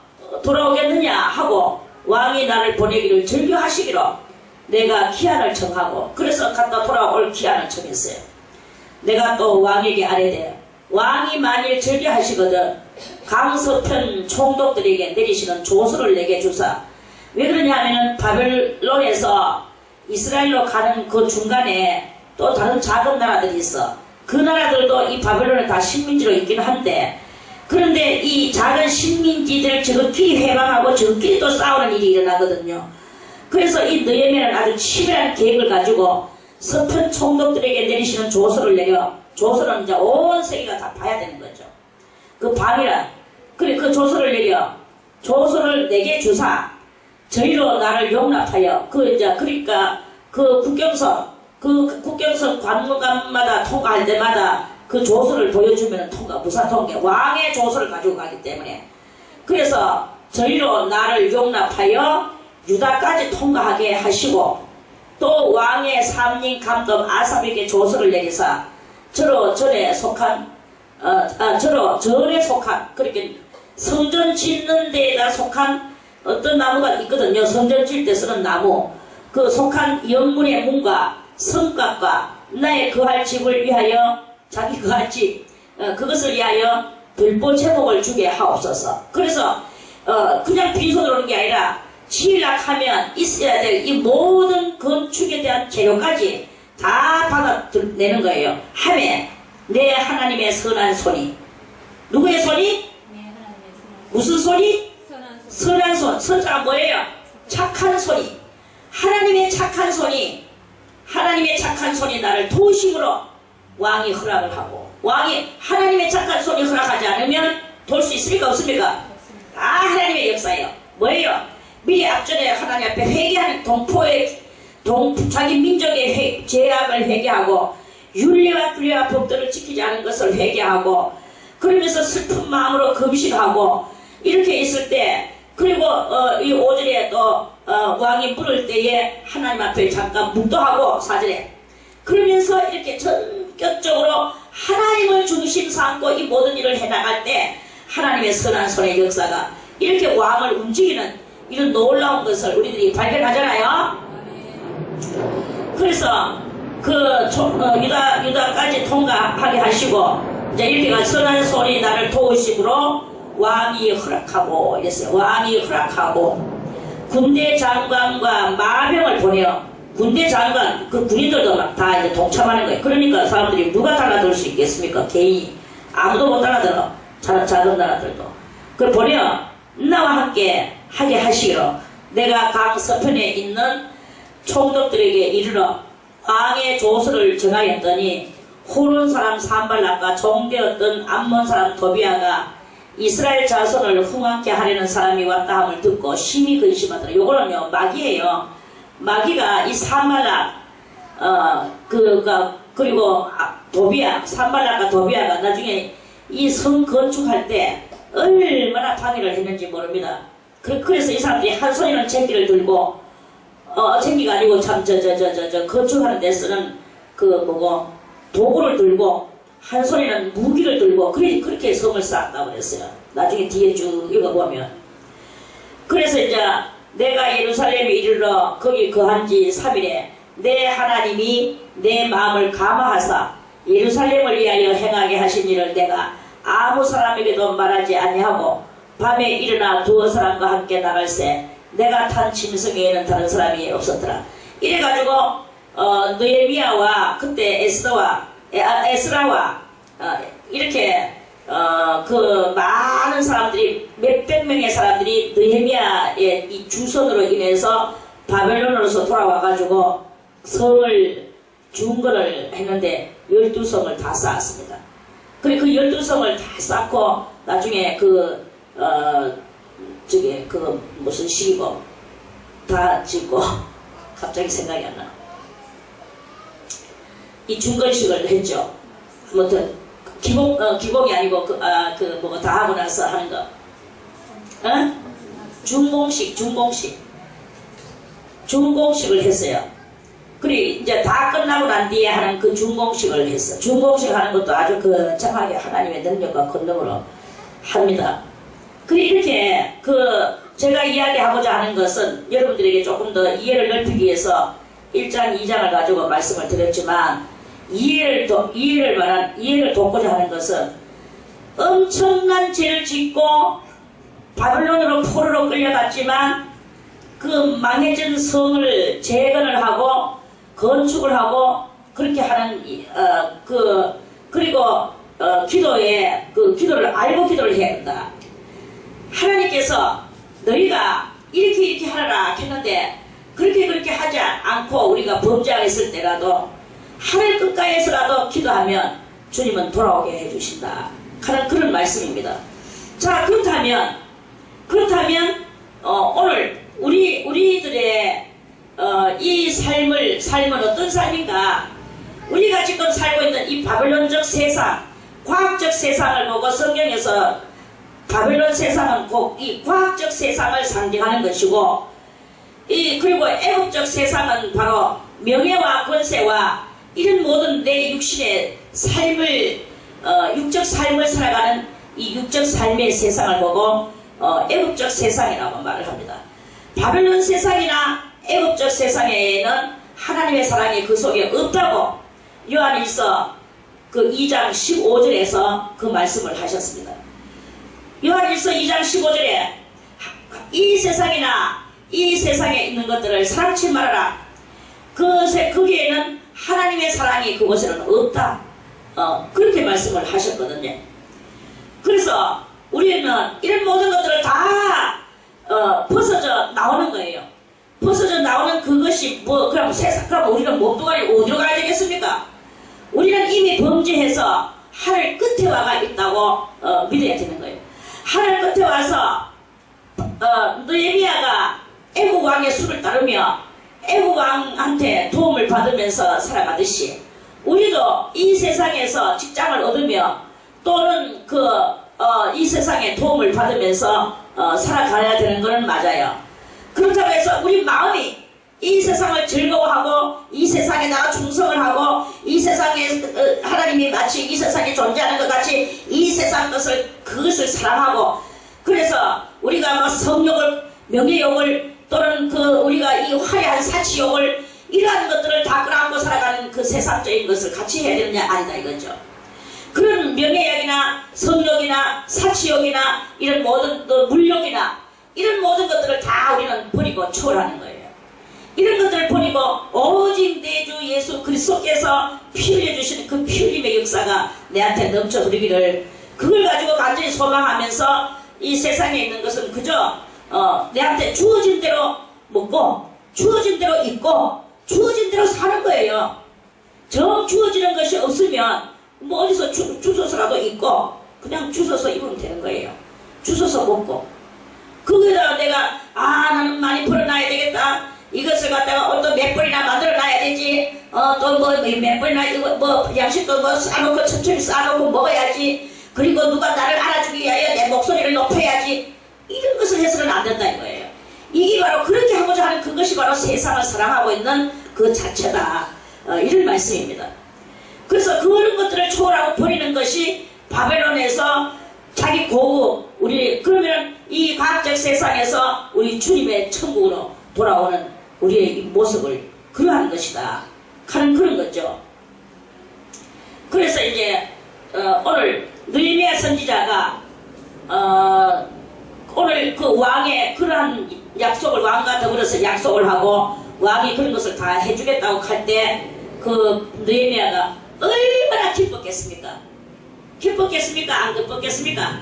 A: 돌아오겠느냐 하고 왕이 나를 보내기를 즐겨하시기로 내가 기한을 정하고 그래서 갔다 돌아올 기한을 정했어요. 내가 또 왕에게 아뢰되 왕이 만일 즐겨하시거든 강서편 총독들에게 내리시는 조서를 내게 주사. 왜 그러냐 하면은 바벨론에서 이스라엘로 가는 그 중간에 또 다른 작은 나라들이 있어. 그 나라들도 이 바벨론에 다 식민지로 있긴 한데, 그런데 이 작은 식민지들 저끼리 회방하고 저끼리 또 싸우는 일이 일어나거든요. 그래서 이 느헤미야는 아주 치밀한 계획을 가지고 서편 총독들에게 내리시는 조서를 내려, 조서는 이제 온 세계가 다 봐야 되는 거죠. 그 방이라. 그래, 그 조서를 내려, 조서를 내게 주사, 저희로 나를 용납하여, 그러니까 그 국경선 관문관마다 통과할 때마다 그 조서를 보여주면 무사 통계, 왕의 조서를 가지고 가기 때문에. 그래서 저희로 나를 용납하여 유다까지 통과하게 하시고, 또 왕의 삼림 감독 아삽에게 조서를 내리사, 전에 속한, 그렇게 성전 짓는 데에다 속한 어떤 나무가 있거든요. 성전 질 때 쓰는 나무. 그 속한 영문의 문과 성곽과 나의 거할 집을 위하여, 자기 거할 집, 그것을 위하여 불보 제목을 주게 하옵소서. 그래서 그냥 빈손으로 오는 게 아니라 지으락하면 있어야 될 이 모든 건축에 대한 재료까지 다 받아내는 거예요. 하매 내 하나님의 선한 손이, 누구의 손이? 무슨 손이? 선한 손. 선자가 뭐예요? 착한 손이. 하나님의 착한 손이 나를 도우심으로 왕이 허락을 하고, 왕이 하나님의 착한 손이 허락하지 않으면 돌 수 있습니까? 없습니까? 다 하나님의 역사예요. 뭐예요? 미리 앞전에 하나님 앞에 회개하는 자기 민족의 죄악을 회개하고, 율례와 규례와 법도를 지키지 않은 것을 회개하고, 그러면서 슬픈 마음으로 금식하고, 이렇게 있을 때, 그리고 이 5절에 또 왕이 물을 때에 하나님 앞에 잠깐 묵도하고, 4절에 그러면서 이렇게 전격적으로 하나님을 중심 삼고 이 모든 일을 해나갈 때 하나님의 선한 손의 역사가 이렇게 왕을 움직이는 이런 놀라운 것을 우리들이 발견하잖아요. 그래서 유다까지 통과하게 하시고, 이제 이렇게 선한 손이 나를 도우심으로 왕이 허락하고 이랬어요. 왕이 허락하고 군대 장관과 마병을 보내어, 군대 장관, 그 군인들도 막 다 이제 동참하는 거예요. 그러니까 사람들이 누가 달라들 수 있겠습니까? 개인이. 아무도 못 달라들어. 작은 나라들도. 그걸 보내어 나와 함께 하게 하시기로 내가 각 서편에 있는 총독들에게 이르러 왕의 조서를 전하였더니, 호론 사람 산발락과 종되었던 암몬 사람 도비아가 이스라엘 자손을 흥황케 하려는 사람이 왔다 함을 듣고 심히 근심하더라. 요거는요, 마귀예요. 마귀가 이 산발락, 그리고 산발락과 도비아가 나중에 이 성 건축할 때 얼마나 방해를 했는지 모릅니다. 그래서 이 사람들이 한 손에는 쟁기를 들고, 쟁기가 아니고 건축하는 데 쓰는 도구를 들고, 한 손에는 무기를 들고, 그렇게 성을 쌓았다고 그랬어요. 나중에 뒤에 쭉 읽어보면. 그래서 이제 내가 예루살렘에 이르러 거기 거한 지 3일에 내 하나님이 내 마음을 감화하사 예루살렘을 위하여 행하게 하신 일을 내가 아무 사람에게도 말하지 아니하고 밤에 일어나 두어 사람과 함께 나갈새 내가 탄 짐승에는 다른 사람이 없었더라. 이래가지고 느헤미야와 그때 에스라와 이렇게 그 많은 사람들이, 몇백 명의 사람들이 느헤미야의 이 주선으로 인해서 바벨론으로서 돌아와가지고 성을 중건을 했는데 12성을 다 쌓았습니다. 그리고 그 12성을 다 쌓고 나중에 무슨 시기고 다 짓고 갑자기 생각이 안 나. 이 중건식을 했죠. 아무튼 기복이 아니고 다 하고 나서 하는 거. 중공식을 했어요. 그리고 이제 다 끝나고 난 뒤에 하는 그 중공식을 했어. 중공식 하는 것도 아주 정확하게 하나님의 능력과 권능으로 합니다. 그리고 이렇게 제가 이야기하고자 하는 것은 여러분들에게 조금 더 이해를 넓히기 위해서 1장, 2장을 가지고 말씀을 드렸지만, 이해를 돕고자 하는 것은 엄청난 죄를 짓고 바벨론으로 포로로 끌려갔지만 그 망해진 성을 재건을 하고 건축을 하고 그렇게 하는 그리고 기도를 알고 기도를 해야 된다. 하나님께서 너희가 이렇게 하라 했는데 그렇게 하지 않고 우리가 범죄했을 때라도 하늘 끝까지에서라도 기도하면 주님은 돌아오게 해주신다 하는 그런 말씀입니다. 자, 그렇다면 오늘 우리들의 이 삶은 어떤 삶인가? 우리가 지금 살고 있는 이 바벨론적 세상, 과학적 세상을 보고 성경에서 바벨론 세상은 꼭 이 과학적 세상을 상징하는 것이고, 그리고 애국적 세상은 바로 명예와 권세와 이런 모든 내 육신의 삶을, 육적 삶을 살아가는 이 육적 삶의 세상을 보고 애국적 세상이라고 말을 합니다. 바벨론 세상이나 애국적 세상에는 하나님의 사랑이 그 속에 없다고 요한일서 그 2장 15절에서 그 말씀을 하셨습니다. 요한일서 2장 15절에 이 세상이나 이 세상에 있는 것들을 사랑치 말아라. 거기에는 하나님의 사랑이 그곳에는 없다. 그렇게 말씀을 하셨거든요. 그래서 우리는 이런 모든 것들을 다 벗어져 나오는 거예요. 벗어져 나오는 그것이 그럼 우리는 몸뚱아리 어디로 가야 되겠습니까? 우리는 이미 범죄해서 하늘 끝에 와가 있다고 믿어야 되는 거예요. 하늘 끝에 와서 느헤미야가 애국 왕의 수를 따르며 애국 왕한테 도움을 받으면서 살아가듯이 우리도 이 세상에서 직장을 얻으며 또는 이 세상에 도움을 받으면서 살아가야 되는 것은 맞아요. 그렇다고 해서 우리 마음이 이 세상을 즐거워하고 이 세상에다가 충성을 하고 이 세상에 하나님이 마치 이 세상에 존재하는 것 같이 이 세상 그것을 사랑하고 그래서 우리가 뭐 성욕을 명예욕을 또는 우리가 이 화려한 사치욕을 이러한 것들을 다 끌어안고 살아가는 그 세상적인 것을 같이 해야 되느냐 아니다 이거죠. 그런 명예욕이나 성욕이나 사치욕이나 이런 모든 물욕이나 이런 모든 것들을 다 우리는 버리고 초월하는 거예요. 이런 것들을 버리고 오직 내 주 예수 그리스도께서 피 흘려주시는 그 피 흘림의 역사가 내한테 넘쳐 흐르기를 그걸 가지고 간절히 소망하면서 이 세상에 있는 것은 그저 내한테 주어진 대로 먹고 주어진 대로 입고 주어진 대로 사는 거예요. 주어지는 것이 없으면 뭐 어디서 주워서라도 입고 그냥 주워서 입으면 되는 거예요. 주워서 먹고 거기다가 내가 나는 많이 벌어놔야 되겠다. 이것을 갖다가 또 몇 번이나 만들어놔야 되지. 또 뭐 몇 번이나 뭐 양식도 뭐 싸놓고 천천히 싸놓고 먹어야지. 그리고 누가 나를 알아주기 위하여 내 목소리를 높여야지. 이런 것을 해서는 안 된다 이거예요. 이게 바로 그렇게 하고자 하는 그것이 바로 세상을 사랑하고 있는 그 자체다. 이런 말씀입니다. 그래서 그런 것들을 초월하고 버리는 것이 바벨론에서 자기 고우 그러면 이 과학적 세상에서 우리 주님의 천국으로 돌아오는 우리의 모습을 그러한 것이다 하는 그런 거죠. 그래서 이제 오늘 느헤미야 선지자가 오늘 그 왕의 그러한 약속을 왕과 더불어서 약속을 하고 왕이 그런 것을 다 해주겠다고 할 때 그 느헤미야가 얼마나 기뻤겠습니까? 기뻤겠습니까? 안 기뻤겠습니까?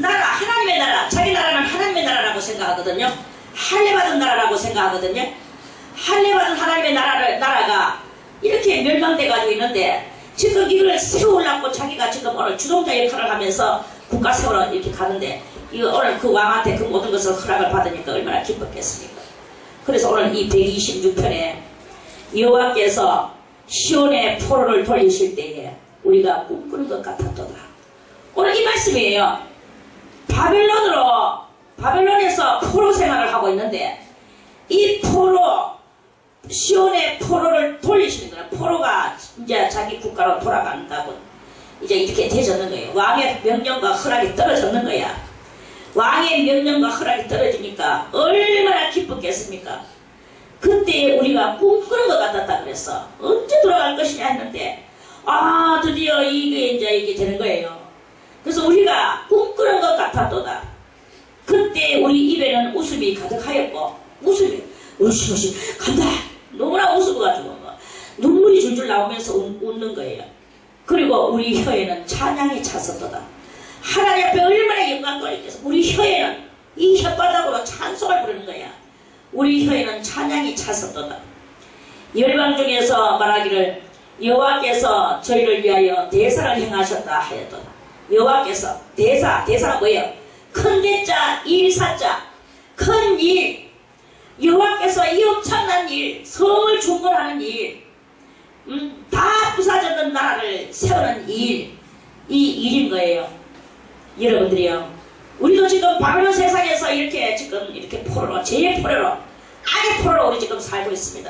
A: 하나님의 나라, 자기 나라는 하나님의 나라라고 생각하거든요. 할례받은 나라라고 생각하거든요. 할례받은 하나님의 나라가 이렇게 멸망돼 가지고 있는데 지금 이걸 세우려고 자기가 지금 오늘 주동자 역할을 하면서 국가 세우러 이렇게 가는데 오늘 그 왕한테 그 모든 것을 허락을 받으니까 얼마나 기뻤겠습니까? 그래서 오늘 이 126편에 여호와께서 시온의 포로를 돌리실 때에 우리가 꿈꾸는 것 같았도다. 오늘 이 말씀이에요. 바벨론에서 포로 생활을 하고 있는데 이 시온의 포로를 돌리시는 거예요. 포로가 이제 자기 국가로 돌아간다고 이제 이렇게 되졌는 거예요. 왕의 명령과 허락이 떨어졌는 거야. 왕의 명령과 허락이 떨어지니까 얼마나 기뻤겠습니까? 그때 우리가 꿈꾸는 것 같았다 그랬어. 언제 돌아갈 것이냐 했는데 드디어 이게 되는 거예요. 그래서 우리가 꿈꾸는 것 같았도다. 그때 우리 입에는 웃음이 가득하였고, 웃음이 으시으시 간다 너무나 웃어가지고 눈물이 줄줄 나오면서 웃는 거예요. 그리고 우리 혀에는 찬양이 찼었도다. 하나님 앞에 얼마나 영광돌리겠어. 우리 혀에는 이 혓바닥으로 찬송을 부르는 거야. 우리 혀에는 찬양이 찼었도다. 열방 중에서 말하기를 여호와께서 저희를 위하여 대사를 행하셨다 하였도다. 여호와께서 대사가 뭐예요? 큰 대자 일사자 큰 일, 여호와께서 이 엄청난 일, 성을 중건하는 일, 다 부사졌는 나라를 세우는 일, 이 일인 거예요. 여러분들이요, 우리도 지금 바벨론 세상에서 이렇게 포로로, 죄의 포로로, 악의 포로로 우리 지금 살고 있습니다.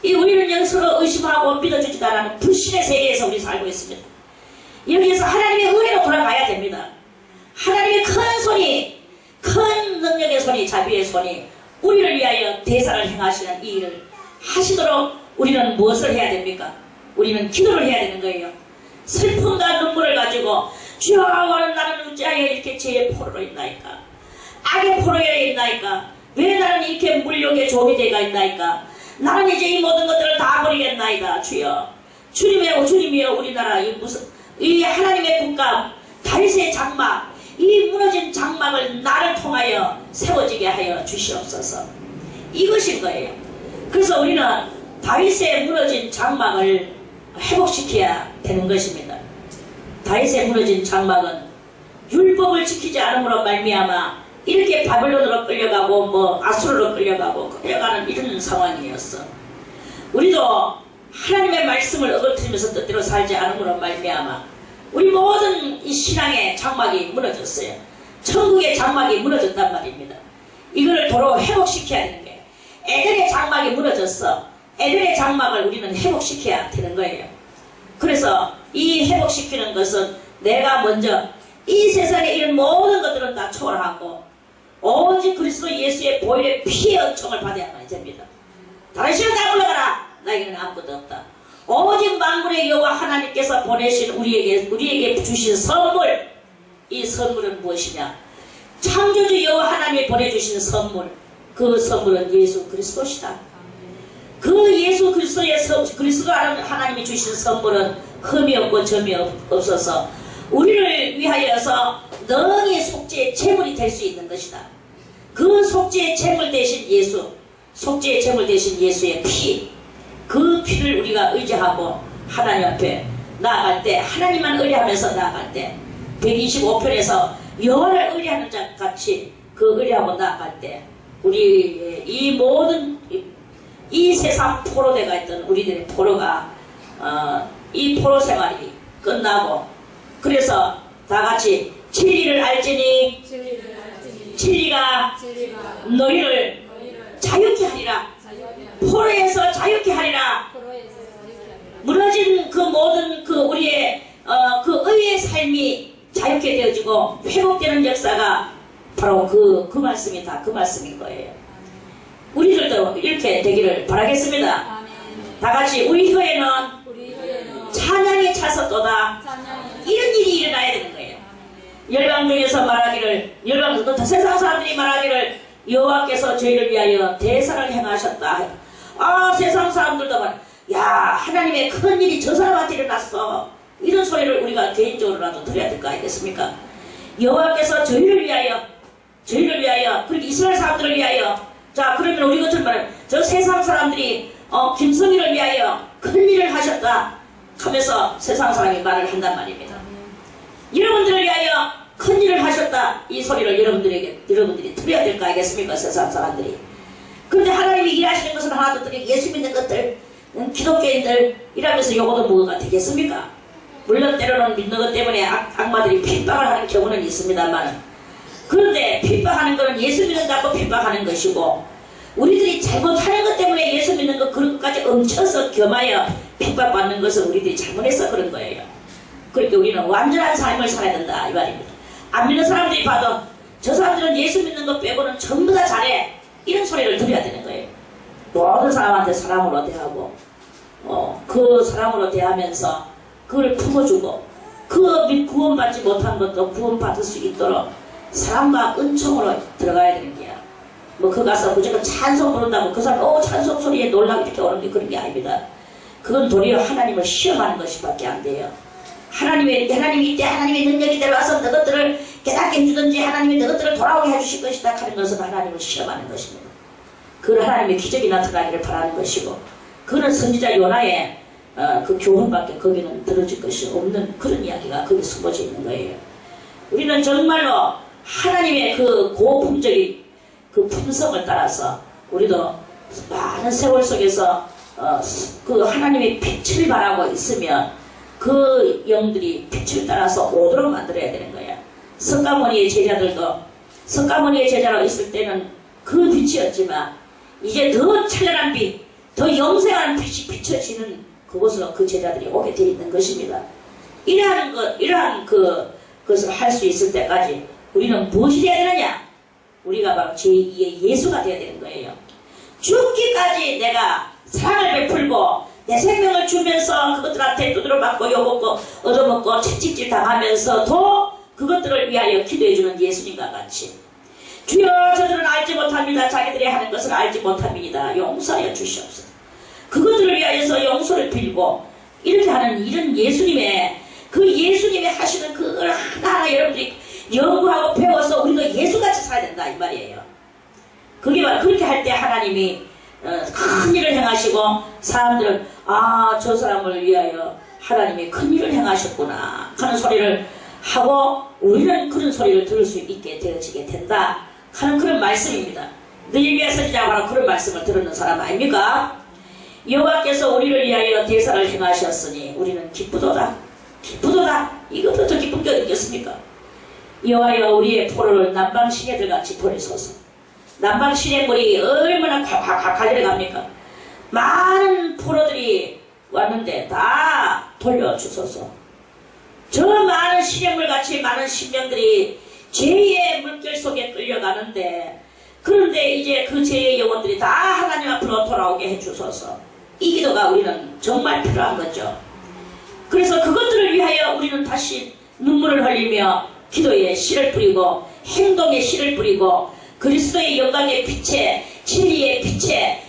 A: 우리는 여기 서로 의심하고 믿어주지도 않는 불신의 세계에서 우리 살고 있습니다. 여기에서 하나님의 은혜로 돌아가야 됩니다. 하나님의 큰 손이, 큰 능력의 손이, 자비의 손이 우리를 위하여 대사를 행하시는 이 일을 하시도록 우리는 무엇을 해야 됩니까? 우리는 기도를 해야 되는 거예요. 슬픔과 눈물을 가지고 주여 나는 어찌하여 이렇게 죄의 포로로 있나이까? 악의 포로에 있나이까? 왜 나는 이렇게 물욕의 종이 되어 있나이까? 나는 이제 이 모든 것들을 다 버리겠나이다. 주여, 주님이여, 우리나라 이 하나님의 국가 다윗의 장막, 이 무너진 장막을 나를 통하여 세워지게 하여 주시옵소서. 이것인 거예요. 그래서 우리는 다윗의 무너진 장막을 회복시켜야 되는 것입니다. 다윗의 무너진 장막은 율법을 지키지 않음으로 말미암아 이렇게 바벨론으로 끌려가고 아수르로 끌려가는 이런 상황이었어. 우리도 하나님의 말씀을 어거트리면서 뜻대로 살지 않음으로 말미암아 우리 모든 이 신앙의 장막이 무너졌어요. 천국의 장막이 무너졌단 말입니다. 이거를 도로 회복시켜야 되는 거예요. 에덴의 장막이 무너졌어. 에덴의 장막을 우리는 회복시켜야 되는 거예요. 그래서 이 회복시키는 것은 내가 먼저 이 세상에 이런 모든 것들은 다 초월하고 오직 그리스도 예수의 보혈의 피의 은총을 받아야만 됩니다. 다른 시간 다 올라가라. 나에게는 아무것도 없다. 오직 만군의 여호와 하나님께서 보내신 우리에게 주신 선물, 이 선물은 무엇이냐? 창조주 여호와 하나님이 보내주신 선물, 그 선물은 예수 그리스도시다. 그 예수 그리스도 하나님이 주신 선물은 흠이 없고 점이 없어서 우리를 위하여서 능히 속죄의 제물이 될 수 있는 것이다. 그 속죄의 제물 대신 속죄의 제물 대신 예수의 피, 그 피를 우리가 의지하고 하나님 앞에 나아갈 때, 하나님만 의뢰하면서 나아갈 때, 125편에서 여호와를 의뢰하는 자 같이 그 의뢰하고 나아갈 때, 우리 이 모든 이 세상 포로되가 있던 우리들의 포로가 이 포로 생활이 끝나고, 그래서 다 같이 진리를 알지니 진리가 너희를 자유케 하리라. 포로에서 자유케 하리라. 무너진 그 모든 우리의 그 의의 삶이 자유케 되어지고 회복되는 역사가 바로 그 말씀이 다 그 말씀인 거예요. 우리들도 이렇게 되기를 바라겠습니다. 다 같이 우리 혀에는 찬양이 차섰도다. 이런 일이 일어나야 되는 거예요. 열방 중에서 말하기를, 세상 사람들이 말하기를 여호와께서 저희를 위하여 대사를 행하셨다. 세상 사람들도 야, 하나님의 큰 일이 저 사람한테 일어났어. 이런 소리를 우리가 개인적으로라도 들어야 될 거 아니겠습니까? 여호와께서 저희를 위하여, 그리고 이스라엘 사람들을 위하여, 자, 그러면 우리 같은 말은 저 세상 사람들이 김성희를 위하여 큰 일을 하셨다 하면서 세상 사람이 말을 한단 말입니다. 여러분들을 위하여 큰 일을 하셨다, 이 소리를 여러분들이 들어야 될 거 아니겠습니까? 세상 사람들이. 그런데 하나님이 일하시는 것은 하나도 들이 예수 믿는 것들, 기독교인들 이라면서 요거도 뭐가 되겠습니까? 물론 때로는 믿는 것 때문에 악마들이 핍박을 하는 경우는 있습니다만, 그런데 핍박하는 것은 예수 믿는다고 핍박하는 것이고, 우리들이 잘못하는 것 때문에 예수 믿는 것 그런 것까지 엉쳐서 겸하여 핍박받는 것은 우리들이 잘못해서 그런 거예요. 그러니까 우리는 완전한 삶을 살아야 된다 이 말입니다. 안 믿는 사람들이 봐도 저 사람들은 예수 믿는 것 빼고는 전부 다 잘해, 이런 소리를 들어야 되는 거예요. 모든 사람한테 사랑으로 대하고 그 사랑으로 대하면서 그걸 품어주고 그 구원받지 못한 것도 구원받을 수 있도록 사랑과 은총으로 들어가야 되는 거야. 뭐 그 가서 무조건 찬송 부른다고 그 사람 찬송 소리에 놀라고 이렇게 오는 게 그런 게 아닙니다. 그건 도리어 하나님을 시험하는 것밖에 안 돼요. 하나님이 이때 하나님의 능력이 내려와서 너것들을 깨닫게 해주든지 하나님이 너것들을 돌아오게 해주실 것이다 하는 것은 하나님을 시험하는 것입니다. 그건 하나님의 기적이 나타나기를 바라는 것이고 그는 선지자 요나의 그 교훈밖에 거기는 들어줄 것이 없는 그런 이야기가 거기 숨어져 있는 거예요. 우리는 정말로 하나님의 그 고품적인 그 품성을 따라서 우리도 많은 세월 속에서 그 하나님의 빛을 바라고 있으면 그 영들이 빛을 따라서 오도록 만들어야 되는 거야. 석가모니의 제자들도 석가모니의 제자로 있을 때는 그 빛이었지만 이제 더 찬란한 빛, 더 영생하는 빛이 비춰지는 그곳으로 그 제자들이 오게 되어 있는 것입니다. 이러한 그것을 할 수 있을 때까지 우리는 무엇이 되어야 되느냐? 우리가 바로 제2의 예수가 되어야 되는 거예요. 죽기까지 내가 사랑을 베풀고 내 생명을 주면서 그것들한테 두드려 맞고 욕먹고 얻어먹고 채찍질 당하면서도 그것들을 위하여 기도해주는 예수님과 같이 주여 저들은 알지 못합니다. 자기들이 하는 것을 알지 못합니다. 용서하여 주시옵소서. 그것들을 위하여서 용서를 빌고 이렇게 하는 이런 예수님의 그 예수님이 하시는 그걸 하나하나 여러분들이 연구하고 배워서 우리도 예수같이 살아야 된다 이 말이에요. 그게 바로 그렇게 할 때 하나님이 큰 일을 행하시고 사람들은 저 사람을 위하여 하나님이 큰 일을 행하셨구나 하는 소리를 하고 우리는 그런 소리를 들을 수 있게 되어지게 된다 하는 그런 말씀입니다. 느헤미야 선지자가 바로 그런 말씀을 들었는 사람 아닙니까? 여호와께서 우리를 위하여 대사를 행하셨으니 우리는 기쁘도다. 기쁘도다. 이것도 더 기쁜 게 어디 있겠습니까? 여호와여 우리의 포로를 남방 시내들같이 버리소서. 남방 시냇물이 얼마나 콱콱콱 갈려갑니까? 많은 포로들이 왔는데 다 돌려주소서. 저 많은 시냇물같이 많은 신명들이 죄의 물결 속에 끌려가는데 그런데 이제 그 죄의 영혼들이 다 하나님 앞으로 돌아오게 해주소서. 이 기도가 우리는 정말 필요한 거죠. 그래서 그것들을 위하여 우리는 다시 눈물을 흘리며 기도에 씨를 뿌리고 행동에 씨를 뿌리고 그리스도의 영광의 빛에 진리의 빛에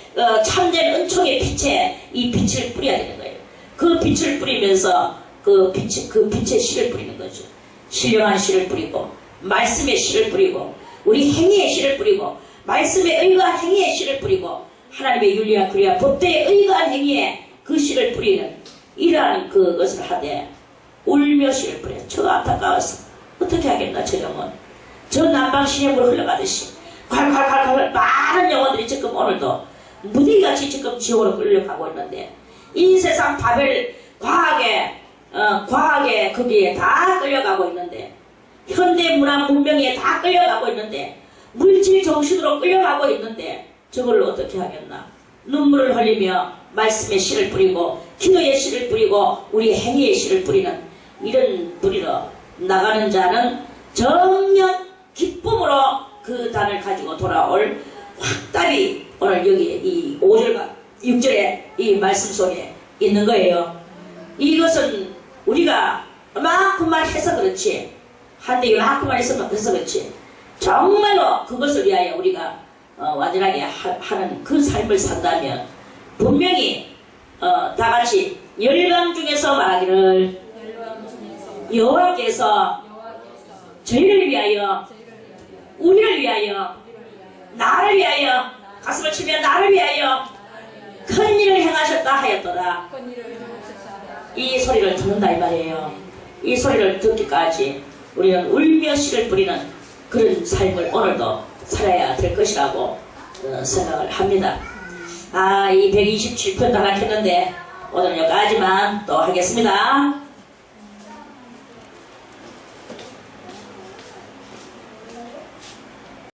A: 참된 은총의 빛에 이 빛을 뿌려야 되는 거예요. 그 빛을 뿌리면서 그 빛에 씨를 뿌리는 거죠. 신령한 씨를 뿌리고 말씀의 씨를 뿌리고 우리 행위의 씨를 뿌리고 말씀의 의거한 행위의 씨를 뿌리고 하나님의 윤리와 규례와 법대의 의거한 행위에 그 씨를 뿌리는 이러한 그것을 하되 울며 씨를 뿌려. 저 안타까워서 어떻게 하겠나 저 영혼. 저 남방 시냇물 흘러가듯이 콸콸콸콸 많은 영혼들이 지금 오늘도 무디같이 지금 지옥으로 끌려가고 있는데 이 세상 바벨 과학에 거기에 다 끌려가고 있는데 현대 문화 문명에 다 끌려가고 있는데 물질 정신으로 끌려가고 있는데 저걸로 어떻게 하겠나. 눈물을 흘리며 말씀의 씨를 뿌리고 기도의 씨를 뿌리고 우리 행위의 씨를 뿌리는 이런 뿌리러 나가는 자는 정녕 기쁨으로 그 단을 가지고 돌아올 확답이 오늘 여기 이 5절과 6절의 이 말씀 속에 있는 거예요. 이것은 우리가 이만큼만 해서 그렇지 한데 이만큼만 해서 그렇지 정말로 그것을 위하여 우리가 완전하게 하는 그 삶을 산다면 분명히 다같이 열방 중에서 말하기를 여호와께서 저희를 위하여 우리를 위하여 나를 위하여 가슴을 치며 나를 위하여 큰 일을 행하셨다 하였더라. 이 소리를 듣는다 이 말이에요. 이 소리를 듣기까지 우리는 울며 씨를 뿌리는 그런 삶을 오늘도 살아야 될 것이라고 생각을 합니다. 이 127편 다 했는데 오늘 여기까지만 또 하겠습니다.